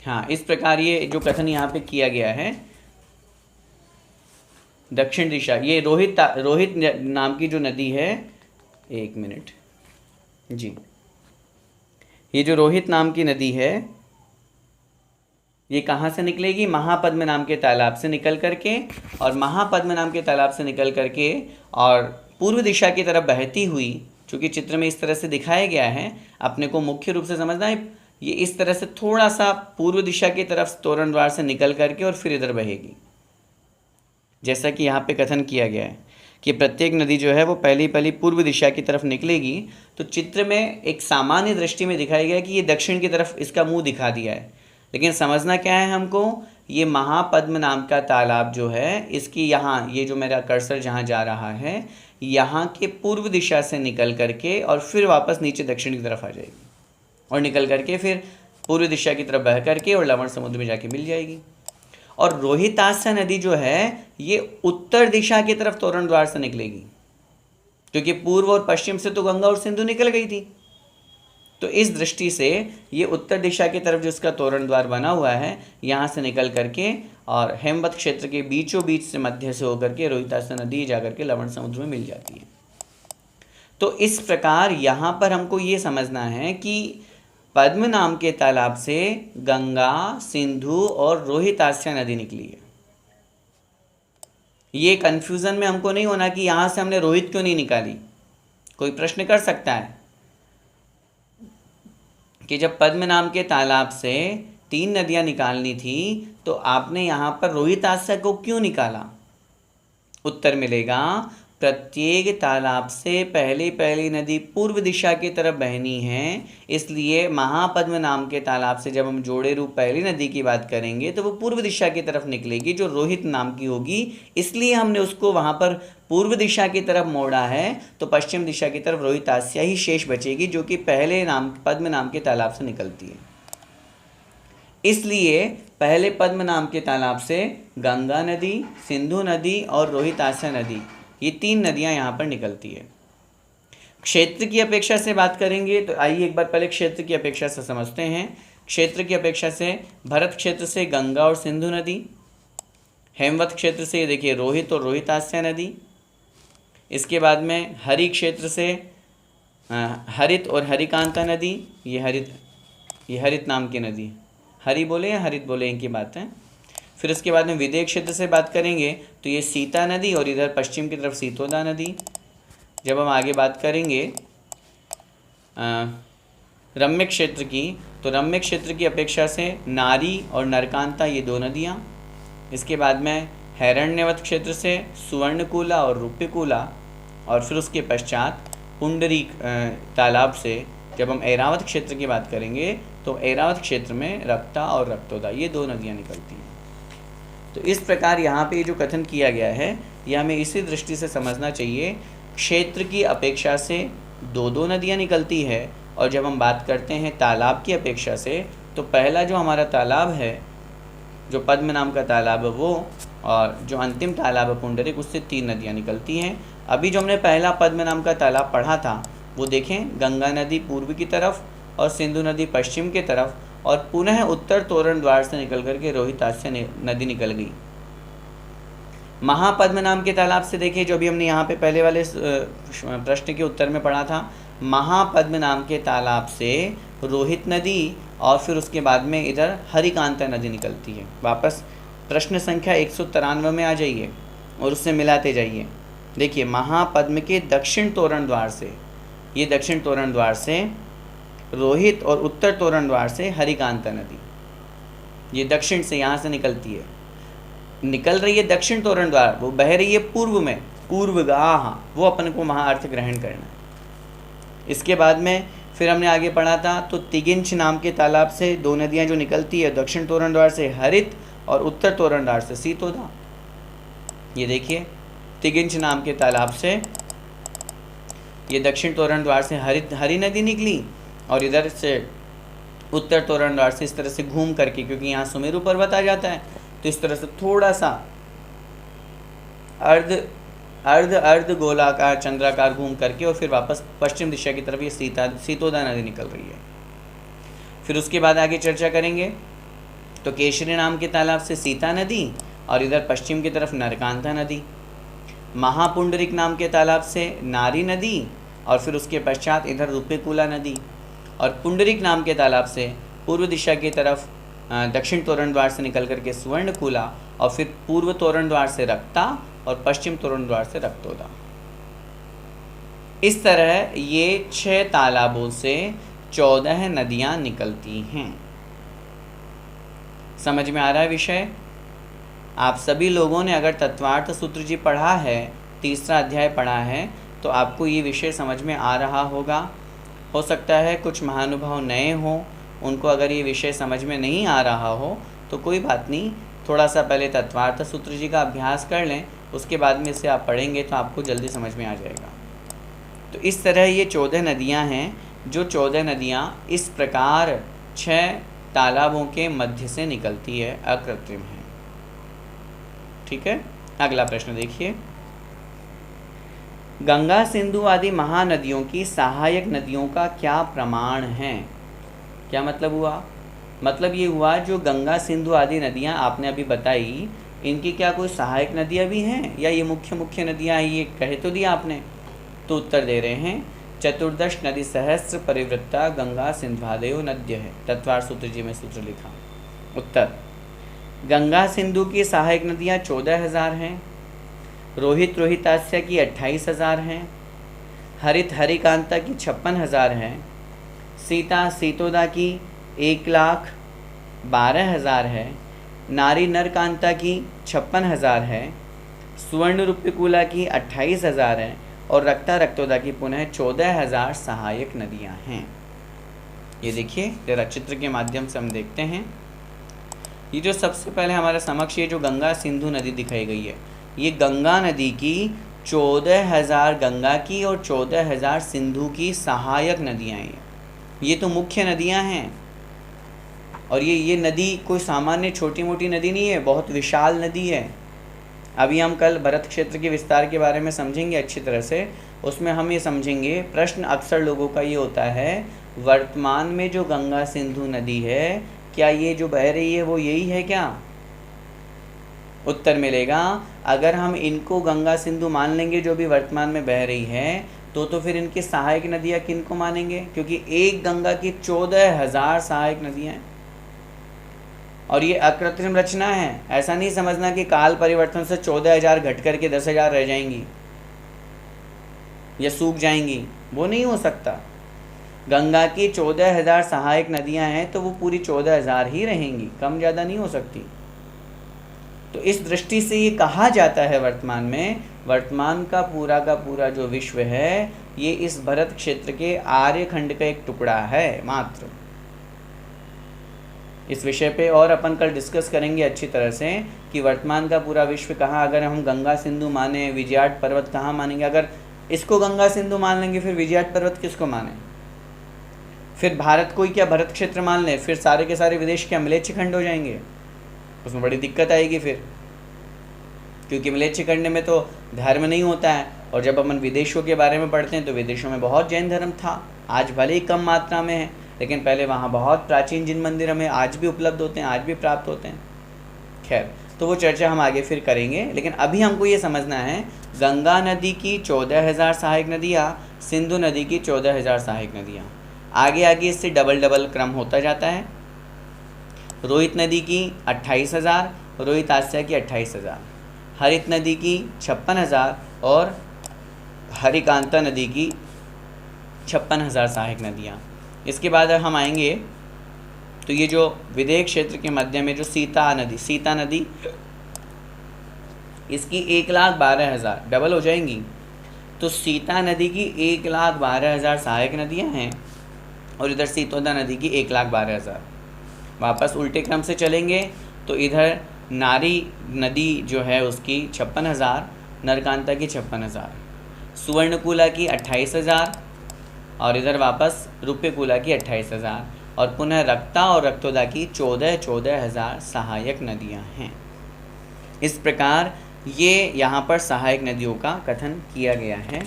A: हाँ, इस प्रकार ये जो कथन यहाँ पे किया गया है, दक्षिण दिशा, ये रोहित नाम की जो नदी है, एक मिनट जी, ये जो रोहित नाम की नदी है ये कहाँ से निकलेगी? महापद्म नाम के तालाब से निकल करके, और महापद्म नाम के तालाब से निकल करके और पूर्व दिशा की तरफ बहती हुई, चूँकि चित्र में इस तरह से दिखाया गया है, अपने को मुख्य रूप से समझना है, ये इस तरह से थोड़ा सा पूर्व दिशा की तरफ तोरण द्वार से निकल करके और फिर इधर बहेगी। जैसा कि यहाँ पे कथन किया गया है कि प्रत्येक नदी जो है वो पहली पूर्व दिशा की तरफ निकलेगी, तो चित्र में एक सामान्य दृष्टि में दिखाया गया है कि ये दक्षिण की तरफ इसका मुंह दिखा दिया है, लेकिन समझना क्या है हमको, ये महापद्म नाम का तालाब जो है इसकी यहाँ, ये जो मेरा कर्सर जहाँ जा रहा है, यहाँ के पूर्व दिशा से निकल करके और फिर वापस नीचे दक्षिण की तरफ आ जाएगी और निकल करके फिर पूर्व दिशा की तरफ बह करके और लवण समुद्र में जाके मिल जाएगी। और रोहितास्या नदी जो है ये उत्तर दिशा की तरफ तोरण द्वार से निकलेगी, क्योंकि पूर्व और पश्चिम से तो गंगा और सिंधु निकल गई थी, तो इस दृष्टि से ये उत्तर दिशा की तरफ जो इसका तोरण द्वार बना हुआ है, यहाँ से निकल करके और हेमवत क्षेत्र के बीचों बीच से मध्य से होकर के रोहितास्या नदी जाकर के लवण समुद्र में मिल जाती है। तो इस प्रकार यहाँ पर हमको ये समझना है कि पद्म नाम के तालाब से गंगा, सिंधु और रोहितास्या नदी निकली है। ये कन्फ्यूज़न में हमको नहीं होना कि यहाँ से हमने रोहित क्यों नहीं निकाली। कोई प्रश्न कर सकता है कि जब पद्म नाम के तालाब से 3 नदियाँ निकालनी थी तो आपने यहाँ पर रोहितास्या को क्यों निकाला? उत्तर मिलेगा, प्रत्येक तालाब से पहली नदी पूर्व दिशा की तरफ बहनी है, इसलिए महापद्म नाम के तालाब से जब हम जोड़े रूप पहली नदी की बात करेंगे तो वो पूर्व दिशा की तरफ निकलेगी जो रोहित नाम की होगी, इसलिए हमने उसको वहाँ पर पूर्व दिशा की तरफ मोड़ा है, तो पश्चिम दिशा की तरफ रोहितास्या ही शेष बचेगी जो कि पद्म नाम के तालाब से निकलती है। इसलिए पहले पद्म नाम के तालाब से गंगा नदी, सिंधु नदी और रोहितास्या नदी, ये 3 नदियां यहाँ पर निकलती है। क्षेत्र की अपेक्षा से बात करेंगे तो आइए एक बार पहले क्षेत्र की अपेक्षा से समझते हैं। क्षेत्र की अपेक्षा से भरत क्षेत्र से गंगा और सिंधु नदी, हेमवत क्षेत्र से ये देखिए रोहित और रोहितास्या नदी, इसके बाद में हरि क्षेत्र से हरित और हरिकांता नदी, ये हरित नाम की नदी, हरि बोले या हरित बोले इनकी बात है। फिर उसके बाद में विदेह क्षेत्र से बात करेंगे तो ये सीता नदी और इधर पश्चिम की तरफ सीतोदा नदी। जब हम आगे बात करेंगे रम्य क्षेत्र की, तो रम्य क्षेत्र की अपेक्षा से नारी और नरकांता ये दो नदियाँ। इसके बाद में हैरण्यवत क्षेत्र से सुवर्णकूला और रूप्यकूला, और फिर उसके पश्चात पुंडरीक तालाब से जब हम ऐरावत क्षेत्र की बात करेंगे तो ऐरावत क्षेत्र में रक्ता और रक्तोदा ये दो नदियाँ निकलती हैं। तो इस प्रकार यहाँ पे जो कथन किया गया है यह हमें इसी दृष्टि से समझना चाहिए, क्षेत्र की अपेक्षा से दो दो नदियाँ निकलती है, और जब हम बात करते हैं तालाब की अपेक्षा से तो पहला जो हमारा तालाब है जो पद्म नाम का तालाब है वो, और जो अंतिम तालाब है पुंडरिक, उससे तीन नदियाँ निकलती हैं। अभी जो हमने पहला पद्म नाम का तालाब पढ़ा था वो देखें, गंगा नदी पूर्व की तरफ और सिंधु नदी पश्चिम की तरफ, और पुनः उत्तर तोरण द्वार से निकल करके रोहितास्य नदी निकल गई। महापद्म नाम के तालाब से देखिए, जो भी हमने यहाँ पे पहले वाले प्रश्न के उत्तर में पढ़ा था, महापद्म नाम के तालाब से रोहित नदी और फिर उसके बाद में इधर हरिकांता नदी निकलती है। वापस प्रश्न संख्या 193 में आ जाइए और उससे मिलाते जाइए। देखिए, महापद्म के दक्षिण तोरण द्वार से, ये दक्षिण तोरण द्वार से रोहित और उत्तर तोरण द्वार से हरिकांता नदी, ये दक्षिण से यहाँ से निकलती है, निकल रही है दक्षिण तोरण द्वार, वो बह रही है पूर्व में, पूर्वगाह, वो अपन को वहाँ अर्थ ग्रहण करना है। इसके बाद में फिर हमने आगे पढ़ा था, तो तिगिंच नाम के तालाब से दो नदियाँ जो निकलती है, दक्षिण तोरण द्वार से हरित और उत्तर तोरण द्वार से सीतोदा। ये देखिए, तिगिंच नाम के तालाब से ये दक्षिण तोरण द्वार से हरि नदी निकली, और इधर से उत्तर तोरण द्वार से इस तरह से घूम करके, क्योंकि यहाँ सुमेरु पर्वत आ जाता है, तो इस तरह से थोड़ा सा अर्ध गोलाकार चंद्राकार घूम करके और फिर वापस पश्चिम दिशा की तरफ ये सीतोदा नदी निकल रही है। फिर उसके बाद आगे चर्चा करेंगे, तो केशरी नाम के तालाब से सीता नदी और इधर पश्चिम की तरफ नरकांता नदी। महापुंडरिक नाम के तालाब से नारी नदी और फिर उसके पश्चात इधर रूप्यकूला नदी, और पुंडरिक नाम के तालाब से पूर्व दिशा की तरफ दक्षिण तोरण द्वार से निकल करके सुवर्णकूला, और फिर पूर्व तोरण द्वार से रक्ता और पश्चिम तोरण द्वार से रक्तोदा। इस तरह ये 6 तालाबों से 14 नदियाँ निकलती हैं। समझ में आ रहा है विषय? आप सभी लोगों ने अगर तत्वार्थ सूत्र जी पढ़ा है, तीसरा अध्याय पढ़ा है, तो आपको ये विषय समझ में आ रहा होगा। हो सकता है कुछ महानुभाव नए हों, उनको अगर ये विषय समझ में नहीं आ रहा हो तो कोई बात नहीं, थोड़ा सा पहले तत्वार्थ सूत्र जी का अभ्यास कर लें, उसके बाद में इसे आप पढ़ेंगे तो आपको जल्दी समझ में आ जाएगा। तो इस तरह ये 14 नदियाँ हैं, जो 14 नदियाँ इस प्रकार 6 तालाबों के मध्य से निकलती है, अकृत्रिम है। ठीक है, अगला प्रश्न देखिए, गंगा सिंधु आदि महानदियों की सहायक नदियों का क्या प्रमाण है? क्या मतलब हुआ? मतलब ये हुआ, जो गंगा सिंधु आदि नदियाँ आपने अभी बताई, इनकी क्या कोई सहायक नदियाँ भी हैं, या ये मुख्य नदियाँ हैं? ये कहे तो दिया आपने, तो उत्तर दे रहे हैं, चतुर्दश नदी सहस्र परिवृत्ता गंगा सिंधुआदेव नद्य है। तत्वार्थ सूत्र जी में सूत्र लिखा। उत्तर, गंगा सिंधु की सहायक नदियाँ 14,000 हैं, रोहितास्य की 28,000 हैं, हरिकांता की 56,000 हैं, सीतोदा की 1,12,000 है, नारी नरकांता की 56,000 है, सुवर्ण रूप्यकूला की 28,000 है, और रक्तोदा की पुनः 14,000 सहायक नदियां हैं। ये देखिए, जरा चित्र के माध्यम से हम देखते हैं। ये जो सबसे पहले हमारे समक्ष ये जो गंगा सिंधु नदी दिखाई गई है, ये गंगा नदी की 14,000 गंगा की और 14,000 सिंधु की सहायक नदियाँ हैं। ये तो मुख्य नदियाँ हैं, और ये नदी कोई सामान्य छोटी मोटी नदी नहीं है, बहुत विशाल नदी है। अभी हम कल भरत क्षेत्र के विस्तार के बारे में समझेंगे अच्छी तरह से, उसमें हम ये समझेंगे। प्रश्न अक्सर लोगों का ये होता है, वर्तमान में जो गंगा सिंधु नदी है, क्या ये जो बह रही है वो यही है क्या? उत्तर मिलेगा। अगर हम इनको गंगा सिंधु मान लेंगे जो भी वर्तमान में बह रही है, तो फिर इनकी सहायक नदियाँ किन को मानेंगे, क्योंकि एक गंगा की 14,000 सहायक नदियाँ हैं और ये अकृत्रिम रचना है। ऐसा नहीं समझना कि काल परिवर्तन से 14,000 घट करके 10,000 रह जाएंगी या सूख जाएंगी, वो नहीं हो सकता। गंगा की 14,000 सहायक नदियां हैं तो वो पूरी 14,000 ही रहेंगी, कम ज़्यादा नहीं हो सकती। तो इस दृष्टि से ये कहा जाता है वर्तमान का पूरा जो विश्व है ये इस भरत क्षेत्र के आर्यखंड का एक टुकड़ा है मात्र। इस विषय पे और अपन कल डिस्कस करेंगे अच्छी तरह से कि वर्तमान का पूरा विश्व कहाँ, अगर हम गंगा सिंधु माने, विजयाट पर्वत कहाँ मानेंगे। अगर इसको गंगा सिंधु मान लेंगे फिर विजयाट पर्वत किसको माने, फिर भारत को ही क्या भरत क्षेत्र मान लें, फिर सारे के सारे विदेश क्या म्लेच्छ खंड हो जाएंगे, उसमें बड़ी दिक्कत आएगी फिर, क्योंकि म्लेच्छ खंड में तो धर्म नहीं होता है। और जब अपन विदेशों के बारे में पढ़ते हैं तो विदेशों में बहुत जैन धर्म था, आज भले ही कम मात्रा में है, लेकिन पहले वहाँ बहुत प्राचीन जिन मंदिर हमें आज भी उपलब्ध होते हैं, आज भी प्राप्त होते हैं। खैर, तो वो चर्चा हम आगे फिर करेंगे, लेकिन अभी हमको ये समझना है गंगा नदी की 14,000 सहायक नदियाँ, सिंधु नदी की 14,000 सहायक नदियाँ। आगे आगे इससे डबल क्रम होता जाता है। रोहित नदी की 28,000, रोहित आस्या की 28,000, हरित नदी की 56,000 और हरिकांता नदी की 56,000 सहायक नदियाँ। इसके बाद हम आएंगे तो ये जो विदेह क्षेत्र के मध्य में जो सीता नदी इसकी 1,12,000 डबल हो जाएंगी। तो सीता नदी की 1,12,000 सहायक नदियाँ हैं और इधर सीतोदा नदी की 1,12,000। वापस उल्टे क्रम से चलेंगे तो इधर नारी नदी जो है उसकी 56,000, नरकांता की 56,000, सुवर्णकुला की 28,000 और इधर वापस रूप्यकुला की 28,000 और पुनः रक्ता और रक्तोदा की 14,000 सहायक नदियां हैं। इस प्रकार ये यहाँ पर सहायक नदियों का कथन किया गया है।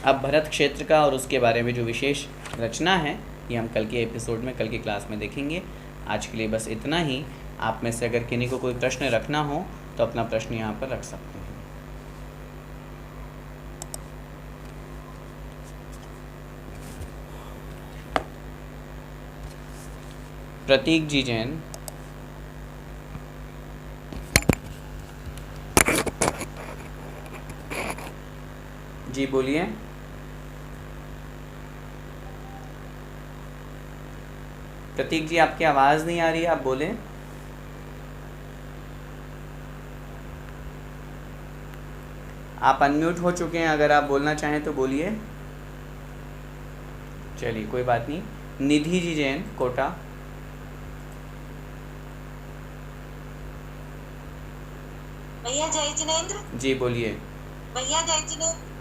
A: अब भरत क्षेत्र का और उसके बारे में जो विशेष रचना है ये हम कल के एपिसोड में, कल की क्लास में देखेंगे। आज के लिए बस इतना ही। आप में से अगर किन्हीं को कोई प्रश्न रखना हो तो अपना प्रश्न यहाँ पर रख सकते हैं। प्रतीक जी जैन, जी बोलिए। प्रतीक जी आपकी आवाज़ नहीं आ रही है, आप बोले। आप अनम्यूट हो चुके हैं, अगर आप बोलना चाहें तो बोलिए। चलिए कोई बात नहीं। निधि जी जैन, कोटा।
B: भैया जय जिनेंद्र।
A: जी बोलिए।
B: भैया जय जिनेंद्र,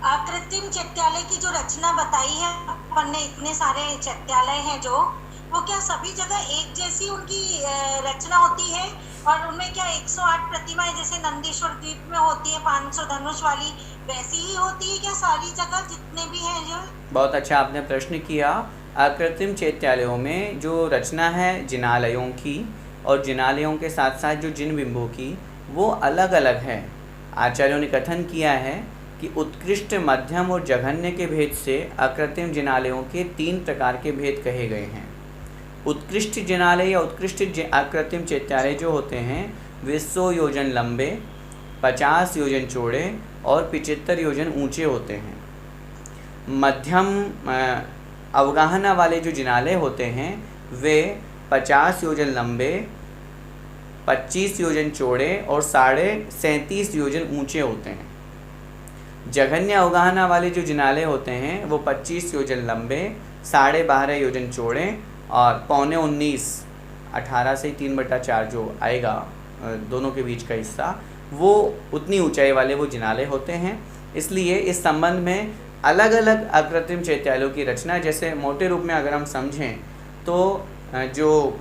B: अकृत्रिम चैत्यालय की जो रचना बताई है अपन ने, इतने सारे चैत्यालय हैं जो, वो क्या सभी जगह एक जैसी उनकी रचना होती है? और उनमें क्या 108 प्रतिमाएं जैसे नंदीश्वर द्वीप में होती है 500 धनुष वाली, वैसी ही होती है क्या सारी जगह जितने भी हैं जो?
A: बहुत अच्छा आपने प्रश्न किया। अकृत्रिम चैत्यालयों में जो रचना है जिनालयों की और जिनालयों के साथ साथ जो जिन बिंबों की, वो अलग अलग है। आचार्यों ने कथन किया है कि उत्कृष्ट, मध्यम और जघन्य के भेद से अकृत्रिम जिनालयों के 3 प्रकार के भेद कहे गए हैं। उत्कृष्ट जिनालय या उत्कृष्ट अकृत्रिम चैत्यालय जो होते हैं वे 100 योजन लंबे, 50 योजन चौड़े और 75 योजन ऊंचे होते हैं। मध्यम अवगाहना वाले जो जिनालय होते हैं वे 50 योजन लंबे, 25 योजन चौड़े और 37.5 योजन ऊंचे होते हैं। जघन्य अवगाहना वाले जो जिनालय होते हैं वो 25 योजन लंबे, 12.5 योजन चौड़े और 18.25, 18 से 3/4 जो आएगा दोनों के बीच का हिस्सा, वो उतनी ऊंचाई वाले वो जिनालय होते हैं। इसलिए इस संबंध में अलग अलग अकृत्रिम चैत्यालयों की रचना, जैसे मोटे रूप में अगर हम समझें तो जो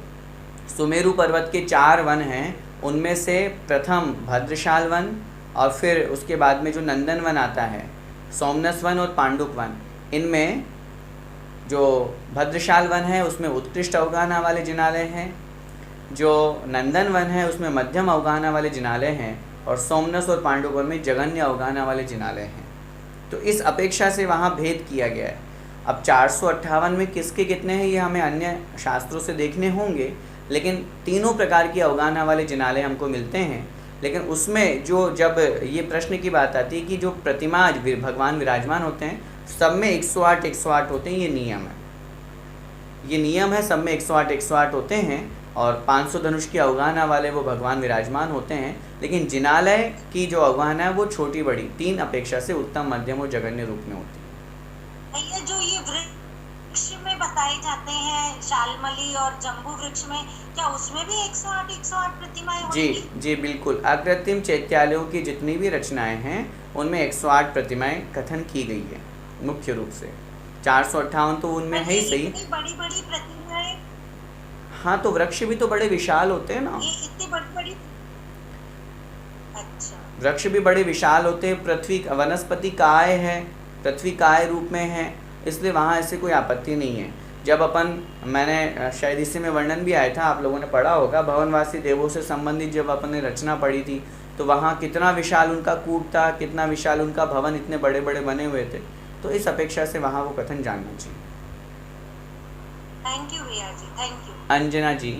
A: सुमेरु पर्वत के 4 वन हैं उनमें से प्रथम भद्रशाल वन और फिर उसके बाद में जो नंदन वन आता है, सोमनस वन और पांडुक वन, इनमें जो भद्रशाल वन है उसमें उत्कृष्ट अवगाहना वाले जिनालय हैं। जो नंदन वन है उसमें मध्यम अवगाहना वाले जिनालय हैं और सोमनस और पांडुपुर में जघन्य अवगाहना वाले जिनालय हैं। तो इस अपेक्षा से वहाँ भेद किया गया है। अब 458 में किसके कितने हैं ये हमें अन्य शास्त्रों से देखने होंगे, लेकिन तीनों प्रकार की अवगाहना वाले जिनालय हमको मिलते हैं। लेकिन उसमें जो जब ये प्रश्न की बात आती है कि जो प्रतिमा आज भगवान विराजमान होते हैं सब में 108 होते हैं, ये नियम है, ये नियम है, सब में 108 होते हैं और 500 धनुष की अवगाहना वाले वो भगवान विराजमान होते हैं। लेकिन जिनालय की जो अवगाहना है वो छोटी बड़ी 3 अपेक्षा से उत्तम, मध्यम और जघन्य रूप में होती है।
B: ये जो ये वृक्ष में बताए जाते हैं शालमली और जम्बू वृक्ष में, क्या उसमें भी 108 प्रतिमाएं होंगी?
A: जी बिल्कुल। अकृत्रिम चैत्यालयों की जितनी भी रचनाएं हैं उनमें 108 प्रतिमाएं कथन की गई है मुख्य रूप से। 458 तो उनमें है ही सही।
B: बड़ी बड़ी प्रतिमाएं,
A: हाँ तो वृक्ष भी तो बड़े विशाल होते हैं ना,
B: ये इतनी बड़ी बड़ी। अच्छा,
A: वृक्ष भी बड़े विशाल होते हैं। पृथ्वी वनस्पति काय है, पृथ्वी काय रूप में है, इसलिए वहाँ ऐसे कोई आपत्ति नहीं है। जब मैंने शायद इसी में वर्णन भी आया था, आप लोगों ने पढ़ा होगा, भवनवासी देवों से संबंधित जब अपन ने रचना पढ़ी थी तो वहाँ कितना विशाल उनका कूप था, कितना विशाल उनका भवन, इतने बड़े बड़े बने हुए थे। तो इस अपेक्षा से वहाँ वो कथन जानना चाहिए।
B: थैंक यू भैया जी, thank you.
A: Anjana ji,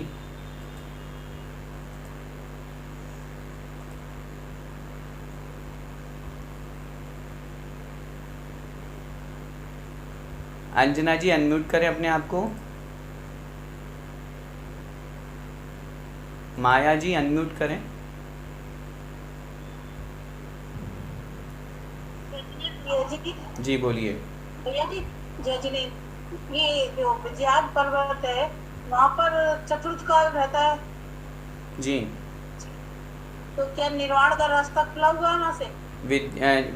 A: Anjana ji unmute करें अपने आप को। माया जी अनम्यूट करें। जी बोलिए।
C: भैया जी जय जी। ये जो विजयाद पर्वत है वहाँ पर चतुर्थ काल रहता है
A: जी,
C: तो क्या निर्वाण का रास्ता खुला हुआ है वहाँ से?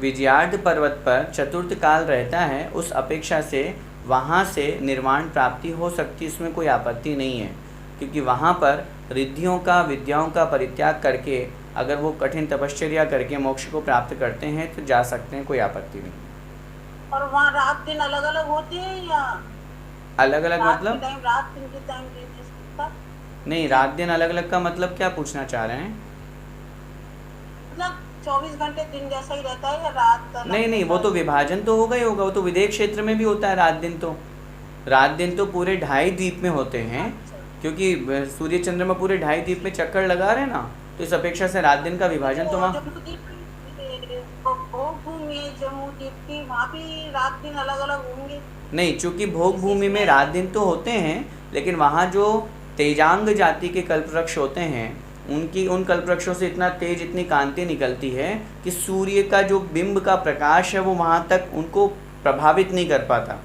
A: विजयाद पर्वत पर चतुर्थ काल रहता है, उस अपेक्षा से वहाँ से निर्वाण प्राप्ति हो सकती है, इसमें कोई आपत्ति नहीं है। क्योंकि वहाँ पर रिद्धियों का, विद्याओं का परित्याग करके अगर वो कठिन तपश्चर्या करके मोक्ष को प्राप्त करते हैं तो जा सकते हैं, कोई आपत्ति नहीं।
C: और वहाँ रात दिन अलग अलग होते हैं या
A: अलग अलग मतलब?
C: रात दिन के टाइम
A: नहीं, रात दिन अलग अलग का मतलब क्या पूछना चाह रहे हैं?
C: मतलब 24 घंटे दिन जैसा ही रहता है या रात?
A: नहीं, वो तो विभाजन तो होगा ही होगा, वो तो विदेह क्षेत्र में भी होता है। रात दिन तो पूरे 2.5 द्वीप में होते हैं।
C: अच्छा।
A: क्योंकि सूर्य चंद्रमा पूरे 2.5 द्वीप में चक्कर लगा रहे हैं ना, तो इस अपेक्षा से रात दिन का विभाजन तो वहाँ
C: वहाँ भी रात दिन अलग अलग होंगे?
A: नहीं, चूंकि भोग भूमि में रात दिन तो होते हैं, लेकिन वहाँ जो तेजांग जाति के कल्पवृक्ष होते हैं उन कल्पवृक्षों से इतना तेज, इतनी कांति निकलती है कि सूर्य का जो बिंब का प्रकाश है वो वहाँ तक उनको प्रभावित नहीं कर पाता।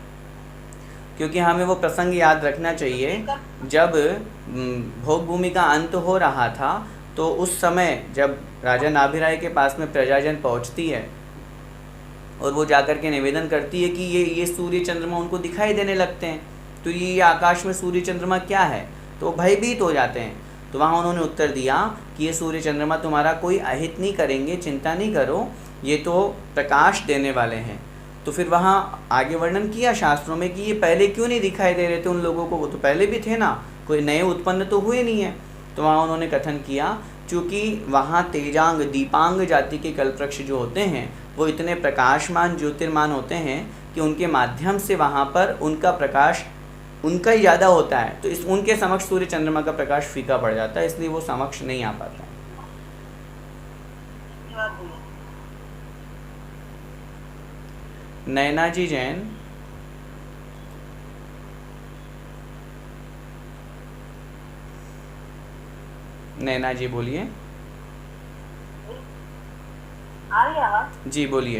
A: क्योंकि हमें वो प्रसंग याद रखना चाहिए, जब भोग भूमि का अंत हो रहा था तो उस समय जब राजा नाभिराय के पास में प्रजाजन पहुँचती है और वो जाकर के निवेदन करती है कि ये सूर्य चंद्रमा उनको दिखाई देने लगते हैं, तो ये आकाश में सूर्य चंद्रमा क्या है, तो भयभीत हो जाते हैं। तो वहाँ उन्होंने उत्तर दिया कि ये सूर्य चंद्रमा तुम्हारा कोई अहित नहीं करेंगे, चिंता नहीं करो, ये तो प्रकाश देने वाले हैं। तो फिर वहाँ आगे वर्णन किया शास्त्रों में कि ये पहले क्यों नहीं दिखाई दे रहे थे उन लोगों को, वो तो पहले भी थे ना, कोई नए उत्पन्न तो हुए नहीं है। तो वहाँ उन्होंने कथन किया चूँकि वहाँ तेजांग, दीपांग जाति के कल्पवृक्ष जो होते हैं वो इतने प्रकाशमान, ज्योतिर्मान होते हैं कि उनके माध्यम से वहाँ पर उनका प्रकाश उनका ही ज़्यादा होता है, तो इस उनके समक्ष सूर्य चंद्रमा का प्रकाश फीका पड़ जाता है, इसलिए वो समक्ष नहीं आ पाता है। नैना जी जैन, नैना जी बोलिए। जी बोलिए।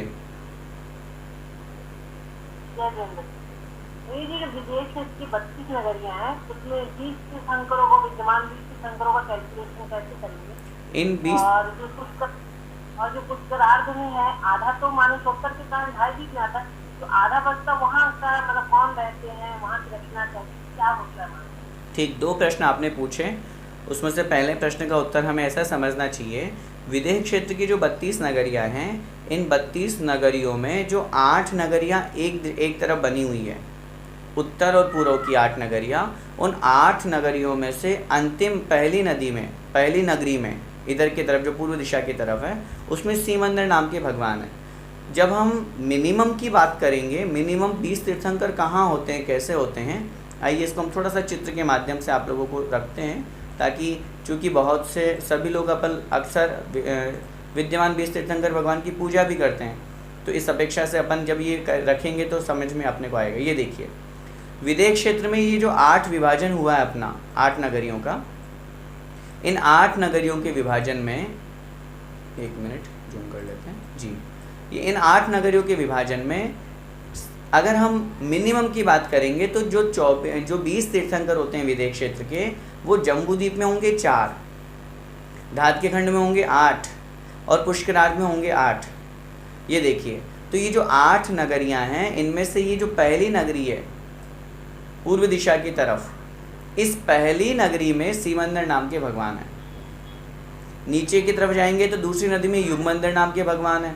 C: ये जो विदेश की 32 नगरियां हैं उसमें 20 तीर्थंकरों को, विद्यमान 20 तीर्थंकरों का कैलकुलेशन कैसे करेंगे?
A: इन 20
C: और जो पुष्करार्ध में है आधा तो मानसोत्तर के कारण 2.5 में आता है, तो आधा बचता वहाँ का मतलब कौन रहते हैं, वहाँ की रचना क्या होता है?
A: ठीक, 2 प्रश्न आपने पूछे, उसमें से पहले प्रश्न का उत्तर हमें ऐसा समझना चाहिए, विदेह क्षेत्र की जो 32 नगरियाँ हैं, इन 32 नगरियों में जो 8 नगरियाँ एक तरफ बनी हुई है, उत्तर और पूर्व की 8 नगरियाँ, उन 8 नगरियों में से अंतिम पहली नगरी में इधर की तरफ जो पूर्व दिशा की तरफ है, उसमें सीमंदर नाम के भगवान हैं। जब हम मिनिमम की बात करेंगे, मिनिमम 20 तीर्थंकर कहाँ होते हैं, कैसे होते हैं, आइए इसको हम थोड़ा सा चित्र के माध्यम से आप लोगों को रखते हैं, ताकि चूँकि बहुत से सभी लोग अपन अक्सर विद्यमान 20 तीर्थंकर भगवान की पूजा भी करते हैं, तो इस अपेक्षा से अपन जब ये रखेंगे तो समझ में अपने को आएगा। ये देखिए, विदेश क्षेत्र में ये जो 8 विभाजन हुआ है अपना 8 नगरियों का, इन 8 नगरियों के विभाजन में, एक मिनट जूम कर लेते हैं जी, ये इन 8 नगरियों के विभाजन में अगर हम मिनिमम की बात करेंगे तो जो 20 तीर्थंकर होते हैं विदेश क्षेत्र के, वो जम्बूद्वीप में होंगे 4, धात के खंड में होंगे 8 और पुष्करार्क में होंगे 8। ये देखिए, तो ये जो 8 नगरियां हैं, इनमें से ये जो पहली नगरी है पूर्व दिशा की तरफ, इस पहली नगरी में सीमंदर नाम के भगवान हैं। नीचे की तरफ जाएंगे तो दूसरी नदी में युगमंदर नाम के भगवान हैं।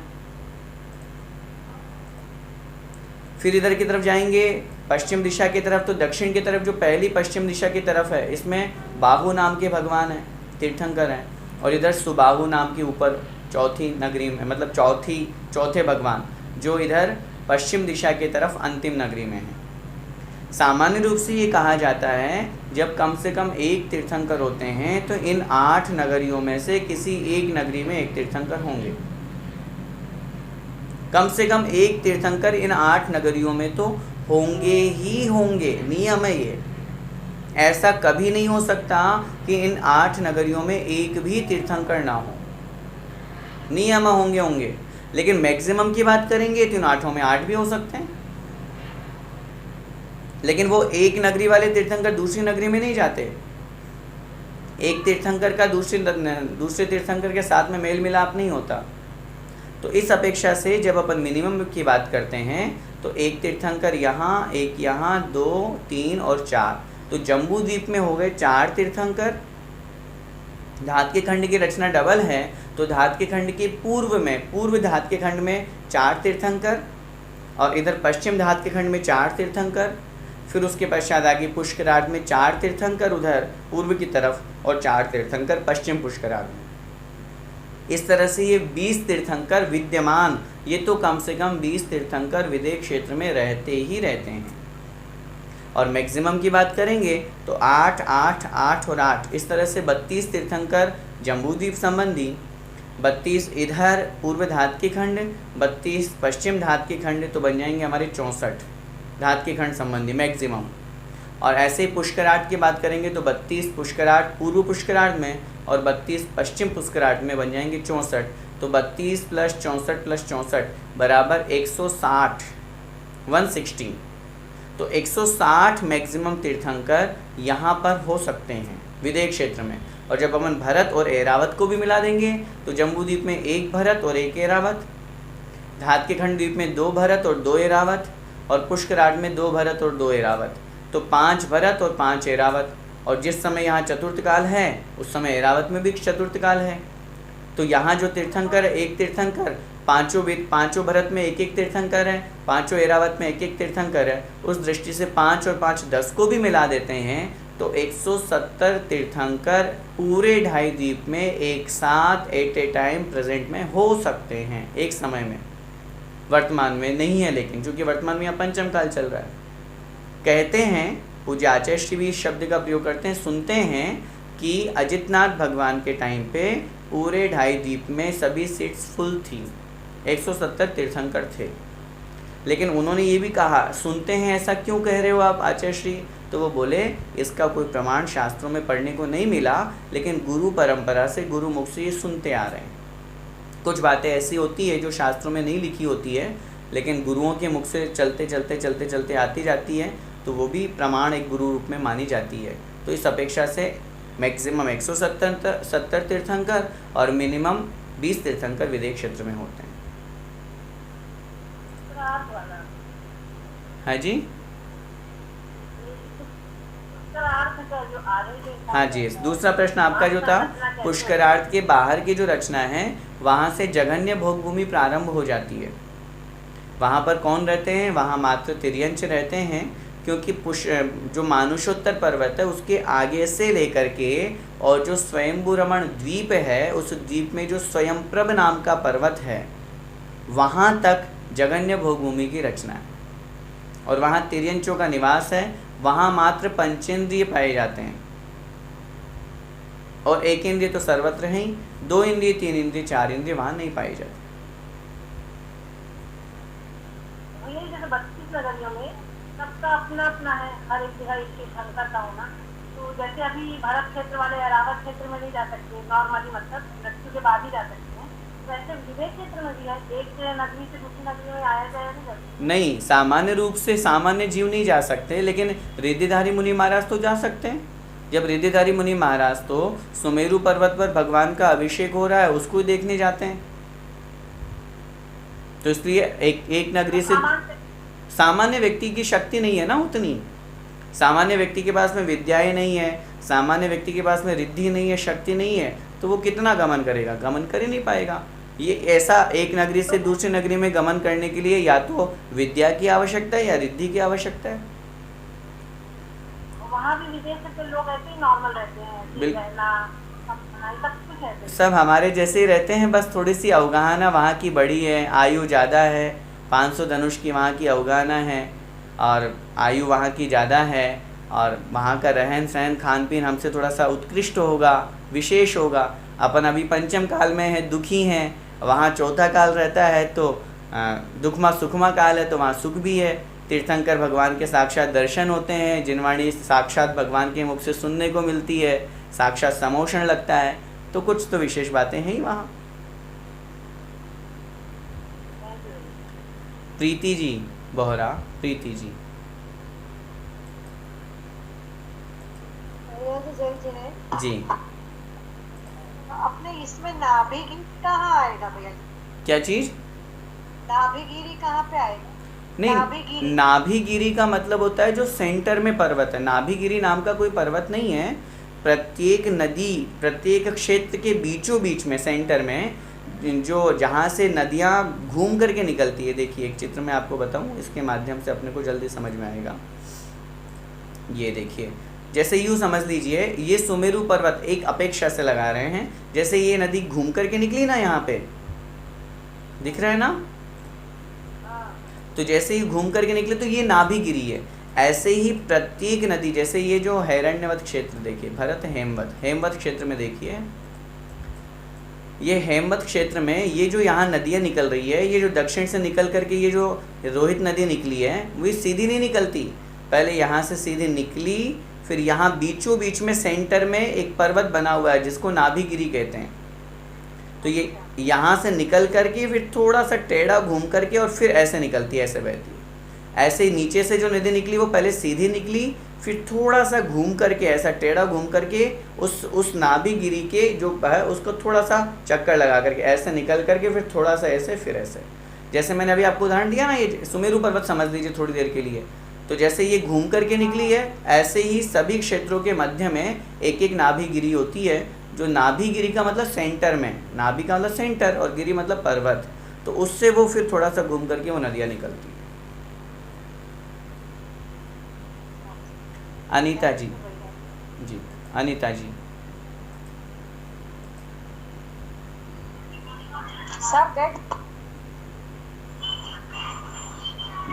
A: फिर इधर की तरफ जाएंगे पश्चिम दिशा की तरफ, तो दक्षिण की तरफ जो पहली पश्चिम दिशा की तरफ है, इसमें बाहु नाम के भगवान हैं, तीर्थंकर हैं। और इधर सुबाहु नाम के ऊपर चौथी नगरी में, मतलब चौथे भगवान जो इधर पश्चिम दिशा की तरफ अंतिम नगरी में है। सामान्य रूप से ये कहा जाता है, जब कम से कम 1 तीर्थंकर होते हैं तो इन 8 नगरियों में से किसी एक नगरी में 1 तीर्थंकर होंगे। कम से कम 1 तीर्थंकर इन 8 नगरियों में तो होंगे ही होंगे, नियम है ये। ऐसा कभी नहीं हो सकता कि इन 8 नगरियों में एक भी तीर्थंकर ना हो, नियम होंगे। लेकिन मैक्सिमम की बात करेंगे तो इन 8 में 8 भी हो सकते हैं, लेकिन वो एक नगरी वाले तीर्थंकर दूसरी नगरी में नहीं जाते। एक तीर्थंकर का दूसरे तीर्थंकर के साथ में मेल मिलाप नहीं होता। तो इस अपेक्षा से जब अपन मिनिमम की बात करते हैं तो एक तीर्थंकर यहाँ, एक यहाँ, 2, 3 और 4, तो जम्बूद्वीप में हो गए 4 तीर्थंकर। धात के खंड की रचना डबल है, तो धात के खंड के पूर्व धात के खंड में 4 तीर्थंकर, और इधर पश्चिम धात के खंड में 4 तीर्थंकर। फिर उसके पश्चात आगे पुष्करार्क में 4 तीर्थंकर उधर पूर्व की तरफ, और 4 तीर्थंकर पश्चिम पुष्करार्क में। इस तरह से ये 20 तीर्थंकर विद्यमान, ये तो कम से कम 20 तीर्थंकर विदेश क्षेत्र में रहते ही रहते हैं। और मैक्सिमम की बात करेंगे तो 8, 8, 8 और 8, इस तरह से 32 तीर्थंकर जम्बूद्वीप संबंधी, 32 इधर पूर्व धात के खंड, 32 पश्चिम धात के खंड, तो बन जाएंगे हमारे 64 धात के खंड संबंधी मैक्सिमम। और ऐसे ही पुष्करार्क की बात करेंगे तो 32 पुष्करार्क पूर्व पुष्करार्क में और 32 पश्चिम पुष्करार्क में बन जाएंगे 64। तो 32 + 64 + 64 बराबर 160, 160। तो 160 मैक्सिमम तीर्थंकर यहाँ पर हो सकते हैं विदेश क्षेत्र में। और जब अपन भरत और ऐरावत को भी मिला देंगे तो जम्बूद्वीप में 1 भरत और 1 ऐरावत, धात के खंड द्वीप में 2 भरत और 2 ऐरावत, और पुष्करार्क में 2 भरत और 2 ऐरावत, तो 5 भरत और 5 ऐरावत। और जिस समय यहाँ चतुर्थ काल है उस समय ऐरावत में भी चतुर्थ काल है। तो यहाँ जो तीर्थंकर, 1 तीर्थंकर, पाँचों भरत में 1-1 तीर्थंकर है, 5 ऐरावत में 1-1 तीर्थंकर है। उस दृष्टि से 5 और 5 10 को भी मिला देते हैं तो 170 तीर्थंकर पूरे ढाई द्वीप में एक साथ एट ए टाइम प्रेजेंट में हो सकते हैं एक समय में। वर्तमान में नहीं है, लेकिन क्योंकि वर्तमान में यहाँ पंचम काल चल रहा है। कहते हैं, पूज्य आचार्य श्री भी इस शब्द का प्रयोग करते हैं, सुनते हैं कि अजितनाथ भगवान के टाइम पे पूरे ढाई द्वीप में सभी सीट्स फुल थी, 170 तीर्थंकर थे। लेकिन उन्होंने ये भी कहा, सुनते हैं ऐसा क्यों कह रहे हो आप आचार्य श्री? तो वो बोले इसका कोई प्रमाण शास्त्रों में पढ़ने को नहीं मिला, लेकिन गुरु परंपरा से, गुरु मुख से ये सुनते आ रहे हैं। कुछ बातें ऐसी होती है जो शास्त्रों में नहीं लिखी होती है, लेकिन गुरुओं के मुख से चलते आती जाती है, तो वो भी प्रमाण एक गुरु रूप में मानी जाती है। तो इस अपेक्षा से मैक्सिमम 170 तीर्थंकर और मिनिमम 20 तीर्थंकर विदेश क्षेत्र में होते हैं। हाँ जी, हाँ जी। दूसरा प्रश्न आपका जो था, पुष्करार्क के बाहर की जो रचना है वहाँ से जघन्य भोग भूमि प्रारंभ हो जाती है। वहाँ पर कौन रहते हैं? वहाँ मात्र तिर्यंच रहते हैं। क्योंकि जो मानुषोत्तर पर्वत है उसके आगे से लेकर के और जो स्वयंभू रमण द्वीप है, उस द्वीप में जो स्वयंप्रभ नाम का पर्वत है वहाँ तक जगन्य भोगभूमि की रचना है, और वहाँ तिर्यंचों का निवास है। वहाँ मात्र पंचेंद्रिय पाए जाते हैं, और एक इंद्रिय तो सर्वत्र है ही, 2 इंद्रिय 3 इंद्रिय 4 इंद्रिय वहाँ नहीं पाए जाते।
C: यही जैसे 32 नगरियों में सबका अपना अपना है, हर एक जगह एक शंकर का होना। तो जैसे अभी भरत क्षेत्र वाले अरावत क्षेत्र में नहीं जा सकते नॉर्मली, मतलब मृत्यु के बाद ही जा सकते हैं, वैसे विवेक क्षेत्र में भी है, एक नगरी से दूसरी नगरी में आया जाए
A: नहीं, सामान्य रूप से सामान्य जीव नहीं जा सकते, लेकिन रिद्धिधारी मुनि महाराज तो जा सकते हैं। जब रिद्धिधारी मुनि महाराज तो सुमेरु पर्वत पर भगवान का अभिषेक हो रहा है उसको देखने जाते हैं। तो इसलिए एक नगरी से सामान्य व्यक्ति की शक्ति नहीं है ना उतनी, सामान्य व्यक्ति के पास में विद्याएं नहीं है, सामान्य व्यक्ति के पास में रिद्धि नहीं है, शक्ति नहीं है, तो वो कितना गमन करेगा? गमन कर ही नहीं पाएगा। ये ऐसा एक नगरी से दूसरी नगरी में गमन करने के लिए या तो विद्या की आवश्यकता है या रिद्धि की आवश्यकता है।
C: वहाँ भी विदेश के लोग ऐसे ही नॉर्मल रहते हैं,
A: सब हमारे जैसे ही रहते हैं, बस थोड़ी सी अवगाहना वहाँ की बड़ी है, आयु ज़्यादा है, 500 धनुष की वहाँ की अवगाहना है और आयु वहाँ की ज़्यादा है, और वहाँ का रहन सहन खान पीन हमसे थोड़ा सा उत्कृष्ट होगा, विशेष होगा। अपन अभी पंचम काल में है, दुखी हैं, वहाँ चौथा काल रहता है तो दुखमा सुखमा काल है, तो वहाँ सुख भी है। तीर्थंकर भगवान के साक्षात दर्शन होते हैं, जिनवाणी साक्षात भगवान के मुख से सुनने को मिलती है, साक्षात समोषण लगता है, तो कुछ तो विशेष बातें हैं ही वहाँ। प्रीति जी बोहरा, प्रीति जी जी,
B: अपने इसमें नाभिगिरी कहाँ आएगा भैया?
A: क्या चीज?
B: नाभिगिरी कहाँ पे आएगा?
A: नहीं, नाभिगिरी का मतलब होता है जो सेंटर में पर्वत है। नाभिगिरी नाम का कोई पर्वत नहीं है। प्रत्येक नदी, प्रत्येक क्षेत्र के बीचों बीच में, सेंटर में, जो जहाँ से नदियाँ घूम करके निकलती है। देखिए एक चित्र में आपको बताऊँ, इसके माध्यम से अपने को जल्दी समझ में आएगा। ये देखिए, जैसे यूँ समझ लीजिए, ये सुमेरु पर्वत एक अपेक्षा से लगा रहे हैं, जैसे ये नदी घूम करके निकली ना, यहाँ पे दिख रहा है ना, तो जैसे ही घूम करके निकले तो ये नाभिगिरी है। ऐसे ही प्रत्येक नदी, जैसे ये जो हिरण्यवत क्षेत्र देखिए, भरत हेमवत क्षेत्र में देखिए, ये हेमवत क्षेत्र में ये जो यहाँ नदियाँ निकल रही है, ये जो दक्षिण से निकल करके ये जो रोहित नदी निकली है, वो सीधी नहीं निकलती, पहले यहाँ से सीधी निकली, फिर यहाँ बीचों बीच में सेंटर में एक पर्वत बना हुआ है जिसको नाभिगिरी कहते हैं। तो ये यहाँ से निकल करके फिर थोड़ा सा टेढ़ा घूम करके और फिर ऐसे निकलती है, ऐसे बहती है। ऐसे ही नीचे से जो नदी निकली वो पहले सीधी निकली, फिर थोड़ा सा घूम करके, ऐसा टेढ़ा घूम करके उस नाभिगिरी के जो है उसको थोड़ा सा चक्कर लगा करके ऐसे निकल करके फिर थोड़ा सा ऐसे, फिर ऐसे। जैसे मैंने अभी आपको उदाहरण दिया ना, ये सुमेरु पर्वत समझ लीजिए थोड़ी देर के लिए, तो जैसे ये घूम करके निकली है, ऐसे ही सभी क्षेत्रों के मध्य में एक एक नाभिगिरी होती है। जो नाभिगिरी का मतलब सेंटर में, नाभि का मतलब सेंटर और गिरी मतलब पर्वत, तो उससे वो फिर थोड़ा सा घूम करके वो नदियाँ निकलती है। अनीता जी, जी अनीता जी,
B: सब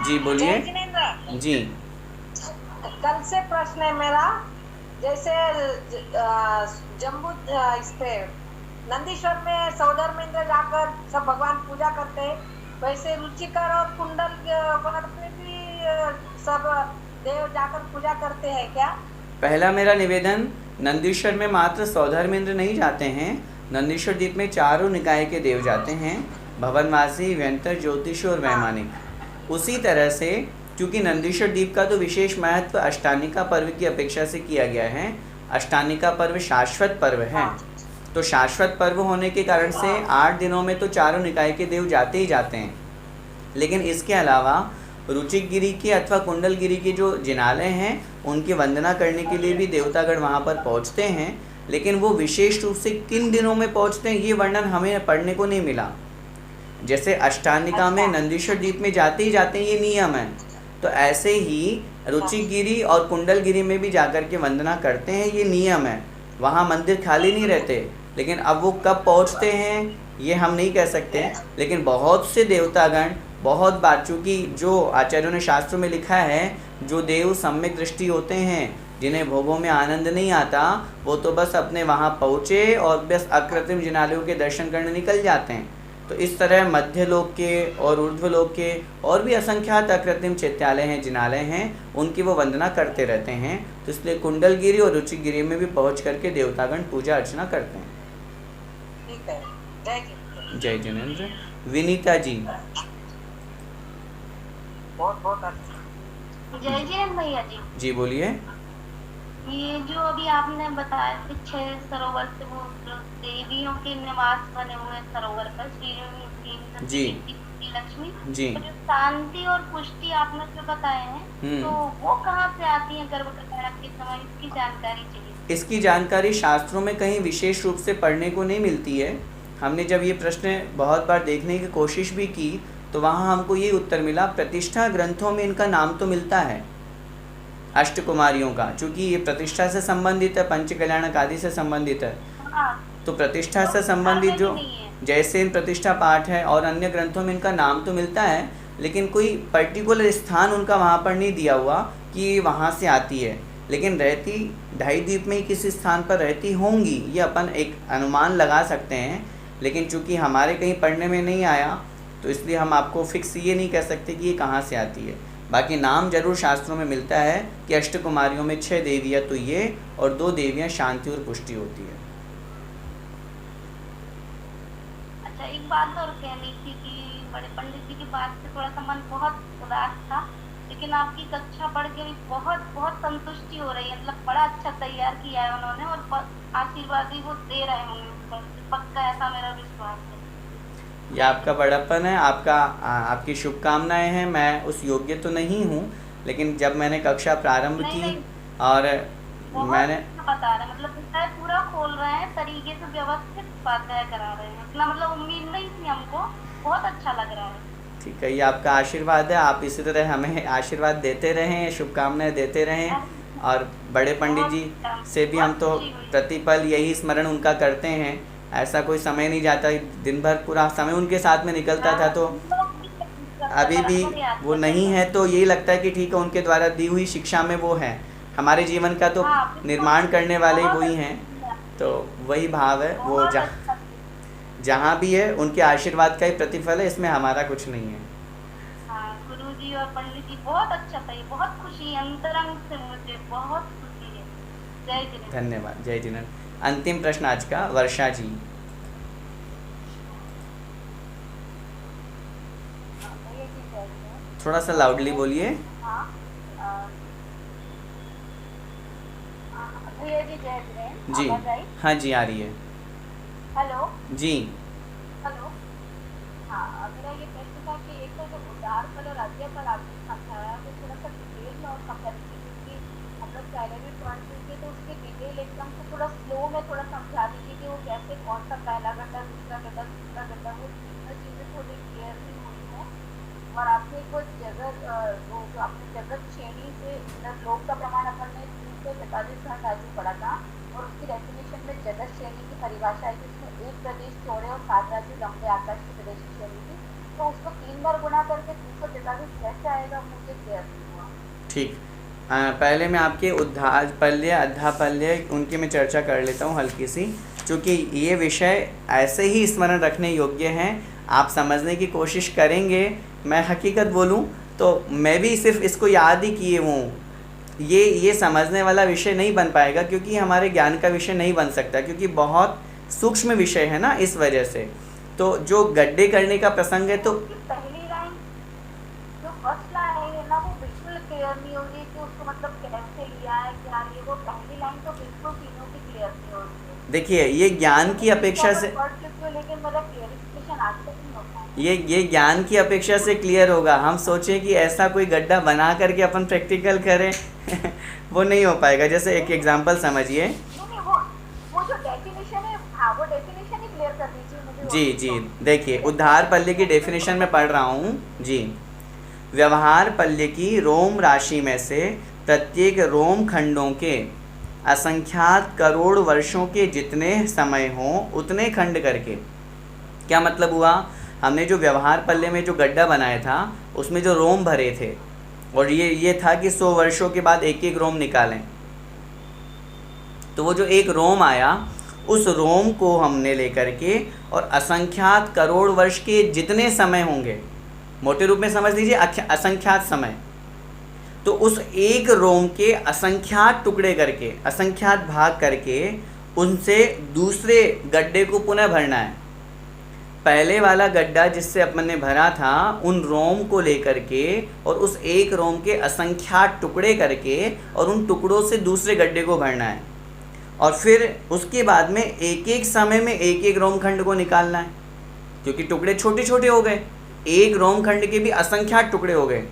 A: जी बोलिए जी।
B: कल से प्रश्न है मेरा, जैसे जम्बू इस पे नंदीश्वर में सौधर्मेंद्र जाकर सब भगवान पूजा करते हैं, वैसे रुचिकर और कुंडल में भी सब देव जाकर पूजा करते हैं क्या?
A: पहला मेरा निवेदन, नंदीश्वर में मात्र सौधर्मेंद्र नहीं जाते हैं, नंदीश्वर द्वीप में चारों निकाय के देव जाते हैं, भवनवासी, व्यंतर, ज्योतिष और वैमानिक। उसी तरह से क्योंकि नंदीश्वर द्वीप का तो विशेष महत्व अष्टानिका पर्व की अपेक्षा से किया गया है। अष्टानिका पर्व शाश्वत पर्व है, तो शाश्वत पर्व होने के कारण से 8 दिनों में तो चारों निकाय के देव जाते ही जाते हैं। लेकिन इसके अलावा रुचिकगिरी के अथवा कुंडलगिरी के जो जिनालय हैं उनकी वंदना करने के लिए भी देवतागण वहाँ पर पहुँचते हैं, लेकिन वो विशेष रूप से किन दिनों में पहुँचते हैं ये वर्णन हमें पढ़ने को नहीं मिला। जैसे अष्टानिका में नंदीश्वर द्वीप में जाते ही जाते हैं, ये नियम है, तो ऐसे ही रुचिगिरी और कुंडलगिरी में भी जाकर के वंदना करते हैं, ये नियम है। वहाँ मंदिर खाली नहीं रहते, लेकिन अब वो कब पहुँचते हैं ये हम नहीं कह सकते। लेकिन बहुत से देवतागण बहुत बार, चूँकि जो आचार्यों ने शास्त्रों में लिखा है, जो देव सम्यक दृष्टि होते हैं, जिन्हें भोगों में आनंद नहीं आता, वो तो बस अपने वहाँ पहुँचे और बस अकृत्रिम जिनालयों के दर्शन करने निकल जाते हैं। तो इस तरह मध्य लोक के और ऊर्ध्व लोक के और भी असंख्यात अकृत्रिम चैत्यालय हैं, जिनालय हैं, उनकी वो वंदना करते रहते हैं। तो इसलिए कुंडलगिरी और रुचिगिरी में भी पहुँच करके देवतागण पूजा अर्चना करते हैं।
B: ठीक है,
A: जय जिनेंद्र। विनीता जी।
C: बहुत अच्छा।
D: जय जिनेंद्र भैया जी।
A: जी बोलिए।
D: ये जो अभी आपने बताया कि 6 सरोवर से वो जो देवियों के निवास बने हुए सरोवर पर
A: जी।
D: लक्ष्मी
A: जी।
D: तो जो शांति और पुष्टि आपने जो बताए हैं, तो वो कहाँ से आती है गर्भधारण के समय, इसकी जानकारी चाहिए।
A: इसकी जानकारी शास्त्रों में कहीं विशेष रूप से पढ़ने को नहीं मिलती है। हमने जब ये प्रश्न बहुत बार देखने की कोशिश भी की, तो वहाँ हमको ये उत्तर मिला, प्रतिष्ठा ग्रंथों में इनका नाम तो मिलता है अष्टकुमारियों का, चूँकि ये प्रतिष्ठा से संबंधित है, पंचकल्याणक आदि से संबंधित है। तो प्रतिष्ठा से संबंधित जो जैसे प्रतिष्ठा पाठ है और अन्य ग्रंथों में इनका नाम तो मिलता है, लेकिन कोई पर्टिकुलर स्थान उनका वहाँ पर नहीं दिया हुआ कि वहाँ से आती है। लेकिन रहती ढाई द्वीप में ही किसी स्थान पर रहती होंगी, ये अपन एक अनुमान लगा सकते हैं। लेकिन चूँकि हमारे कहीं पढ़ने में नहीं आया, तो इसलिए हम आपको फिक्स ये नहीं कह सकते कि ये कहाँ से आती है। बाकी नाम जरूर शास्त्रों में मिलता है कि अष्टकुमारियों में 6 देवियाँ तो ये और 2 देवियाँ शांति और पुष्टि होती है।
D: अच्छा, एक बात और कहनी थी कि बड़े पंडित जी की बात से थोड़ा सा मन बहुत उदास था, लेकिन आपकी कक्षा पढ़ के भी बहुत बहुत संतुष्टि हो रही है। मतलब बड़ा अच्छा तैयार किया है उन्होंने और आशीर्वाद भी वो दे रहे होंगे, पक्का, ऐसा मेरा विश्वास है।
A: ये आपका बड़प्पन है, आपकी शुभकामनाएं हैं। मैं उस योग्य तो नहीं हूँ, लेकिन जब मैंने कक्षा प्रारंभ की और मैंने
D: बता रहे, मतलब पूरा खोल रहे हैं, तरीके से व्यवस्थित बातें करा रहे हैं, इतना मतलब उम्मीद नहीं थी हमको, बहुत अच्छा लग रहा है।
A: ठीक है, ये आपका आशीर्वाद है। आप इसी तरह हमें आशीर्वाद देते रहें, शुभकामनाएं देते रहें। और बड़े पंडित जी से भी हम तो प्रतिपल यही स्मरण उनका करते हैं। ऐसा कोई समय नहीं जाता, दिन भर पूरा समय उनके साथ में निकलता था। तो अभी भी वो नहीं है, तो यही लगता है कि ठीक है, उनके द्वारा दी हुई शिक्षा में वो है। हमारे जीवन का तो निर्माण करने वाले वही हैं, तो वही भाव है। वो जहाँ भी है उनके आशीर्वाद का ही प्रतिफल है, इसमें हमारा कुछ नहीं है।
D: गुरुजी और पंडित जी बहुत अच्छा था, ये बहुत खुशी अंतरंग से, मुझे बहुत खुशी है। जय जिनेंद्र।
A: धन्यवाद। जय जिनेंद्र। अंतिम प्रश्न आज का, वर्षा जी। थोड़ा सा लाउडली बोलिए। जी हाँ जी, आ रही है।
C: हेलो
A: जी।
C: हेलो। हाँ, मेरा ये प्रश्न था कि एक तो जो उदार फल और अद्य फल आपने समझाया, तो थोड़ा सा डिटेल में और समझा दीजिए, क्योंकि हम लोग पहले भी पढ़ चुके, तो उसके डिटेल एकदम से थोड़ा स्लो में थोड़ा समझा दीजिए कि वो कैसे, कौन सा पहला गड्ढा, दूसरा गड्ढा, तीसरा गड्ढा, वो तीनों चीज़ें थोड़ी क्लियर नहीं हुई है। और आपने वो जगत, वो जो आपने जगत श्रेणी से लोक का प्रमाण अपन ने 343 घन राज्य पढ़ा था, और उसकी डेफिनेशन में जगत श्रेणी की परिभाषा है कि उसमें 1 प्रदेश चौड़े और 7 राज्य लंबे आकाश की प्रदेश की श्रेणी थी। तो उसको 3 बार गुना करके 343 कैसे आएगा, मुझे क्लियर नहीं हुआ।
A: ठीक, पहले मैं आपके उद्धारपल्य अध्यापल्य उनकी मैं चर्चा कर लेता हूँ हल्की सी, क्योंकि ये विषय ऐसे ही स्मरण रखने योग्य हैं। आप समझने की कोशिश करेंगे। मैं हकीकत बोलूँ तो मैं भी सिर्फ इसको याद ही किए हूँ, ये समझने वाला विषय नहीं बन पाएगा, क्योंकि हमारे ज्ञान का विषय नहीं बन सकता, क्योंकि बहुत सूक्ष्म विषय है ना, इस वजह से। तो जो गड्ढे करने का प्रसंग है, तो
C: पहली लाइन जो फर्स्ट लाइन है ना, वो बिल्कुल क्लियर नहीं हो रही कि उसको मतलब कैसे लिया है, क्या ये, वो पहली लाइन तो बिल्कुल तीनों की क्लियर नहीं हो रही है।
A: देखिए, ये ज्ञान की अपेक्षा से,
C: लेकिन मेरा क्लियरिफिकेशन आज तक नहीं होता है।
A: ये ज्ञान की अपेक्षा से क्लियर होगा। हम सोचें कि ऐसा कोई गड्ढा बना करके अपन प्रैक्टिकल करें वो नहीं हो पाएगा। जैसे एक एग्जांपल समझिए।
C: वो जो डेफिनेशन है, हाँ, वो डेफिनेशन ही क्लियर कर दीजिए मुझे।
A: जी, देखिए, उद्धार पल्ले की डेफिनेशन में पढ़ रहा हूँ जी। व्यवहार पल्य की रोम राशि में से प्रत्येक रोम खंडों के असंख्यात करोड़ वर्षों के जितने समय हों उतने खंड करके। क्या मतलब हुआ, हमने जो व्यवहार पल्ले में जो गड्ढा बनाया था उसमें जो रोम भरे थे और ये था कि 100 वर्षों के बाद एक एक रोम निकालें, तो वो जो एक रोम आया उस रोम को हमने लेकर के और असंख्यात करोड़ वर्ष के जितने समय होंगे, मोटे रूप में समझ लीजिए असंख्यात समय, तो उस एक रोम के असंख्यात टुकड़े करके, असंख्यात भाग करके उनसे दूसरे गड्ढे को पुनः भरना है। पहले वाला गड्ढा जिससे अपन ने भरा था उन रोम को लेकर के और उस एक रोम के असंख्यात टुकड़े करके और उन टुकड़ों से दूसरे गड्ढे को भरना है और फिर उसके बाद में एक एक समय में एक एक रोम खंड को निकालना है, क्योंकि टुकड़े छोटे छोटे हो गए, एक रोम खंड के भी असंख्यात टुकड़े हो गए,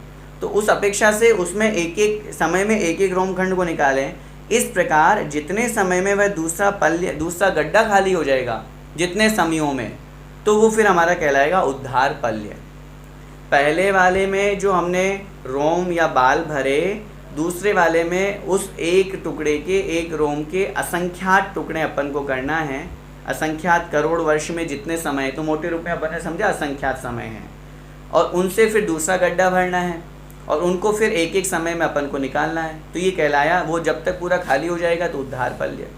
A: तो उस अपेक्षा से उसमें एक एक समय में एक एक रोम खंड को निकालें। इस प्रकार जितने समय में वह दूसरा गड्ढा खाली हो जाएगा, जितने समयों में, तो वो फिर हमारा कहलाएगा उद्धार पल्य। पहले वाले में जो हमने रोम या बाल भरे, दूसरे वाले में उस एक टुकड़े के, एक रोम के असंख्यात टुकड़े अपन को करना है। असंख्यात करोड़ वर्ष में जितने समय, तो मोटे रूप में अपन ने समझा असंख्यात समय है, और उनसे फिर दूसरा गड्ढा भरना है और उनको फिर एक एक समय में अपन को निकालना है। तो ये कहलाया, वो जब तक पूरा खाली हो जाएगा तो उद्धार पल्य।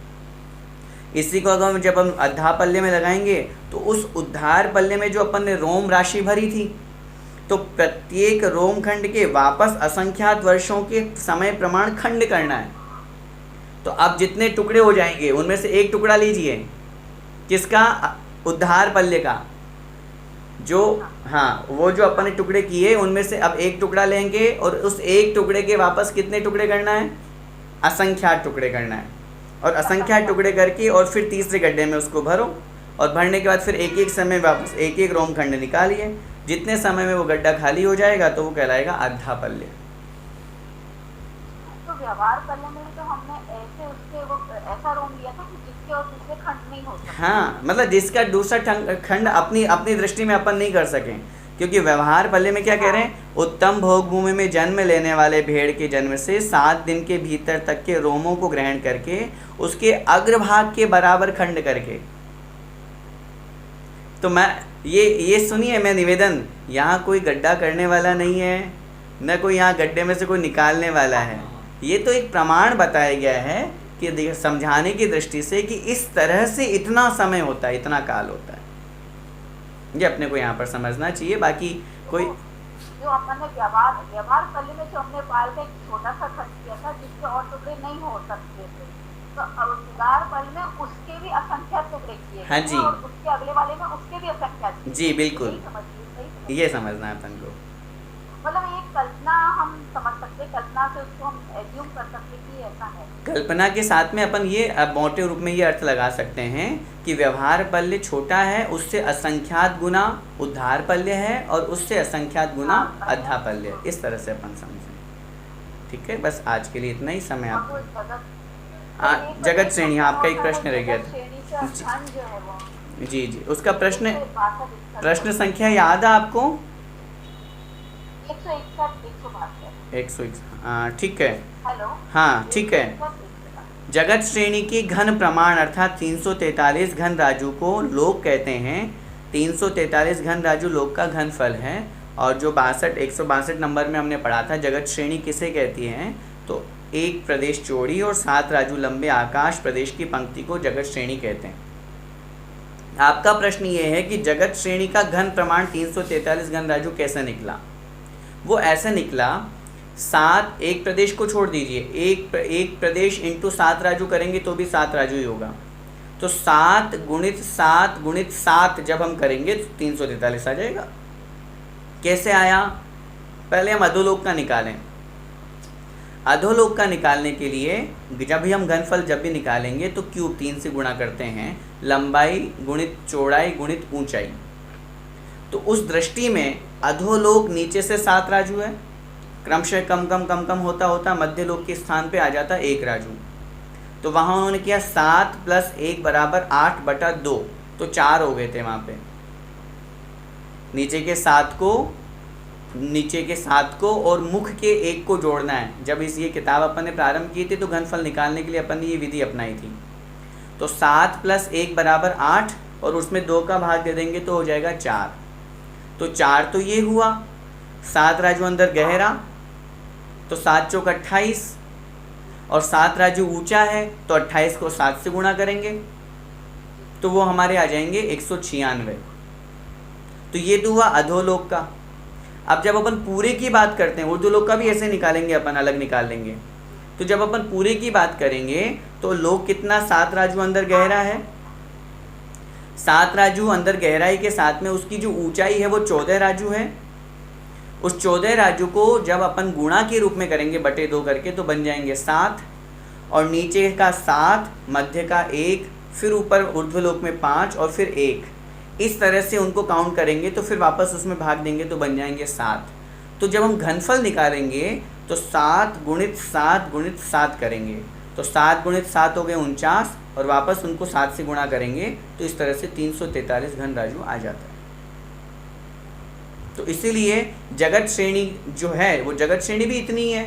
A: इसी को अगर जब हम अद्धा पल्ले में लगाएंगे तो उस उद्धार पल्ले में जो अपन ने रोम राशि भरी थी, तो प्रत्येक रोम खंड के वापस असंख्यात वर्षों के समय प्रमाण खंड करना है। तो अब जितने टुकड़े हो जाएंगे उनमें से एक टुकड़ा लीजिए, किसका, उद्धार पल्ले का, जो हाँ वो जो अपन ने टुकड़े किए उनमें से अब एक टुकड़ा लेंगे और उस एक टुकड़े के वापस कितने टुकड़े करना है, असंख्यात टुकड़े करना है, और असंख्यात टुकड़े करके और फिर तीसरे गड्ढे में उसको भरो और भरने के बाद फिर एक एक समय वापस एक एक रोम खंड निकालिए। जितने समय में वो गड्ढा खाली हो जाएगा तो वो कहलाएगा अद्धा पल्य।
E: तो व्यवहार पल्ले में तो हमने ऐसे उसके वो ऐसा रोम लिया था कि जिसके और दूसरे खंड नहीं हो सकते।
A: हाँ, मतलब जिसका दूसरा खंड अपनी दृष्टि में अपन नहीं कर सकें, क्योंकि व्यवहार पल्ले में क्या कह रहे हैं, उत्तम भोग भूमि में जन्म लेने वाले भेड़ के जन्म से 7 दिन के भीतर तक के रोमों को ग्रहण करके उसके अग्रभाग के बराबर खंड करके। तो मैं ये सुनिए, मैं निवेदन, यहाँ कोई गड्ढा करने वाला नहीं है, न कोई यहाँ गड्ढे में से कोई निकालने वाला है। ये तो एक प्रमाण बताया गया है कि समझाने की दृष्टि से कि इस तरह से इतना समय होता है, इतना काल होता है। ये अपने को यहाँ पर समझना चाहिए। बाकी कोई
E: जो अपन ने व्यवहार पल्ले में जो हमने बाल का एक छोटा सा खंड किया था जिसके और टुकड़े नहीं हो सकते थे, तो उद्धार पल्ले में उसके भी असंख्यात टुकड़े किए।
A: हाँ जी,
E: और उसके अगले वाले में उसके भी असंख्यात।
A: जी बिल्कुल, ये समझना है अपन को।
E: मतलब एक कल्पना हम समझ सकते, कल्पना से उसको हम एज्यूम कर सकते कि ऐसा है।
A: कल्पना के साथ में अपन ये अब मोटे रूप में ये अर्थ लगा सकते हैं कि व्यवहार पल्य छोटा है, उससे असंख्यात गुना उद्धार पल्य है और उससे असंख्यात गुना अद्धा पल्य। इस तरह से अपन समझें। ठीक है, बस आज के लिए इतना ही। समय आप जगत श्रेणी, आपका एक प्रश्न रह गया था। जी जी, उसका प्रश्न संख्या याद है आपको? 161। ठीक है, हाँ ठीक है। जगत श्रेणी की घन प्रमाण अर्थात 343 घन राजू को लोग कहते हैं। 343 घन राजू लोग का घन फल है। और जो 162 नंबर में हमने पढ़ा था, जगत श्रेणी किसे कहती हैं, तो एक प्रदेश चौड़ी और 7 राजू लंबे आकाश प्रदेश की पंक्ति को जगत श्रेणी कहते हैं। आपका प्रश्न ये है कि जगत श्रेणी का घन प्रमाण 343 घन राजू कैसे निकला। वो ऐसे निकला, 7, एक प्रदेश को छोड़ दीजिए, एक प्रदेश इंटू 7 राजू करेंगे तो भी 7 राजू ही होगा। तो 7 गुणित 7 गुणित 7 जब हम करेंगे तो 343 आ जाएगा। कैसे आया, पहले हम अधोलोक का निकालें। अधोलोक का निकालने के लिए जब भी हम घनफल जब भी निकालेंगे तो क्यूब 3 से गुणा करते हैं, लंबाई गुणित चौड़ाई गुणित ऊंचाई। तो उस दृष्टि में अधोलोक नीचे से 7 राजू है, क्रमशः कम कम होता होता मध्य लोक के स्थान पे आ जाता 1 राजू। तो वहाँ उन्होंने किया 7 + 1 = 8/2, तो 4 हो गए थे वहाँ पे। नीचे के 7 को नीचे के 7 को और मुख के 1 को जोड़ना है। जब ये किताब अपन ने प्रारंभ की थी तो घनफल निकालने के लिए अपन ने ये विधि अपनाई थी। तो 7 + 1 = 8 और उसमें 2 का भाग दे देंगे तो हो जाएगा 4। तो 4 तो ये हुआ, 7 राजू अंदर गहरा, तो 7 चौक 28 और 7 राजू ऊंचा है तो 28 को 7 से गुणा करेंगे तो वो हमारे आ जाएंगे 196। तो ये तो हुआ अधोलोक का। अब जब अपन पूरे की बात करते हैं, ऊर्ध्वलोक का भी ऐसे निकालेंगे अपन, अलग निकाल लेंगे। तो जब अपन पूरे की बात करेंगे तो लोक कितना, 7 राजू अंदर गहरा है, 7 राजू अंदर गहराई के साथ में उसकी जो ऊंचाई है वो 14 राजू है। उस 14 राजू को जब अपन गुणा के रूप में करेंगे बटे 2 करके तो बन जाएंगे 7 और नीचे का 7, मध्य का 1, फिर ऊपर ऊर्ध्वलोक में 5 और फिर 1। इस तरह से उनको काउंट करेंगे तो फिर वापस उसमें भाग देंगे तो बन जाएंगे 7। तो जब हम घनफल निकालेंगे तो 7 × 7 × 7 करेंगे तो 7 × 7 हो गए 49 और वापस उनको 7 से गुणा करेंगे तो इस तरह से 343 घन राजू आ जाता है। तो इसीलिए जगत श्रेणी जो है वो जगत श्रेणी भी इतनी है,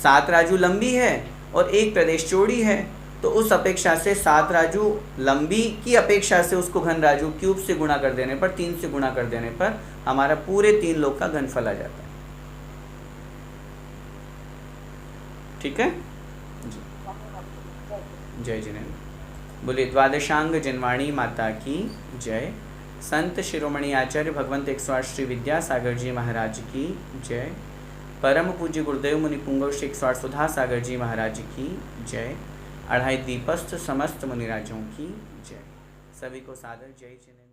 A: 7 राजू लंबी है और 1 प्रदेश चौड़ी है। तो उस अपेक्षा से 7 राजू लंबी की अपेक्षा से उसको घन राजू क्यूब से गुणा कर देने पर, 3 से गुणा कर देने पर हमारा पूरे 3 लोक का घनफल आ जाता है। ठीक है जी। जय जिनेन्द्र। बोले द्वादशांग जनवाणी माता की जय। संत शिरोमणि आचार्य भगवंत 108 श्री विद्यासागर जी महाराज की जय। परम पूज्य गुरुदेव मुनि पुंगव श्री 108 सुधा सागर जी महाराज की जय। अढ़ाई दीपस्थ समस्त मुनिराजों की जय। सभी को सादर जय जिनेन्द्र।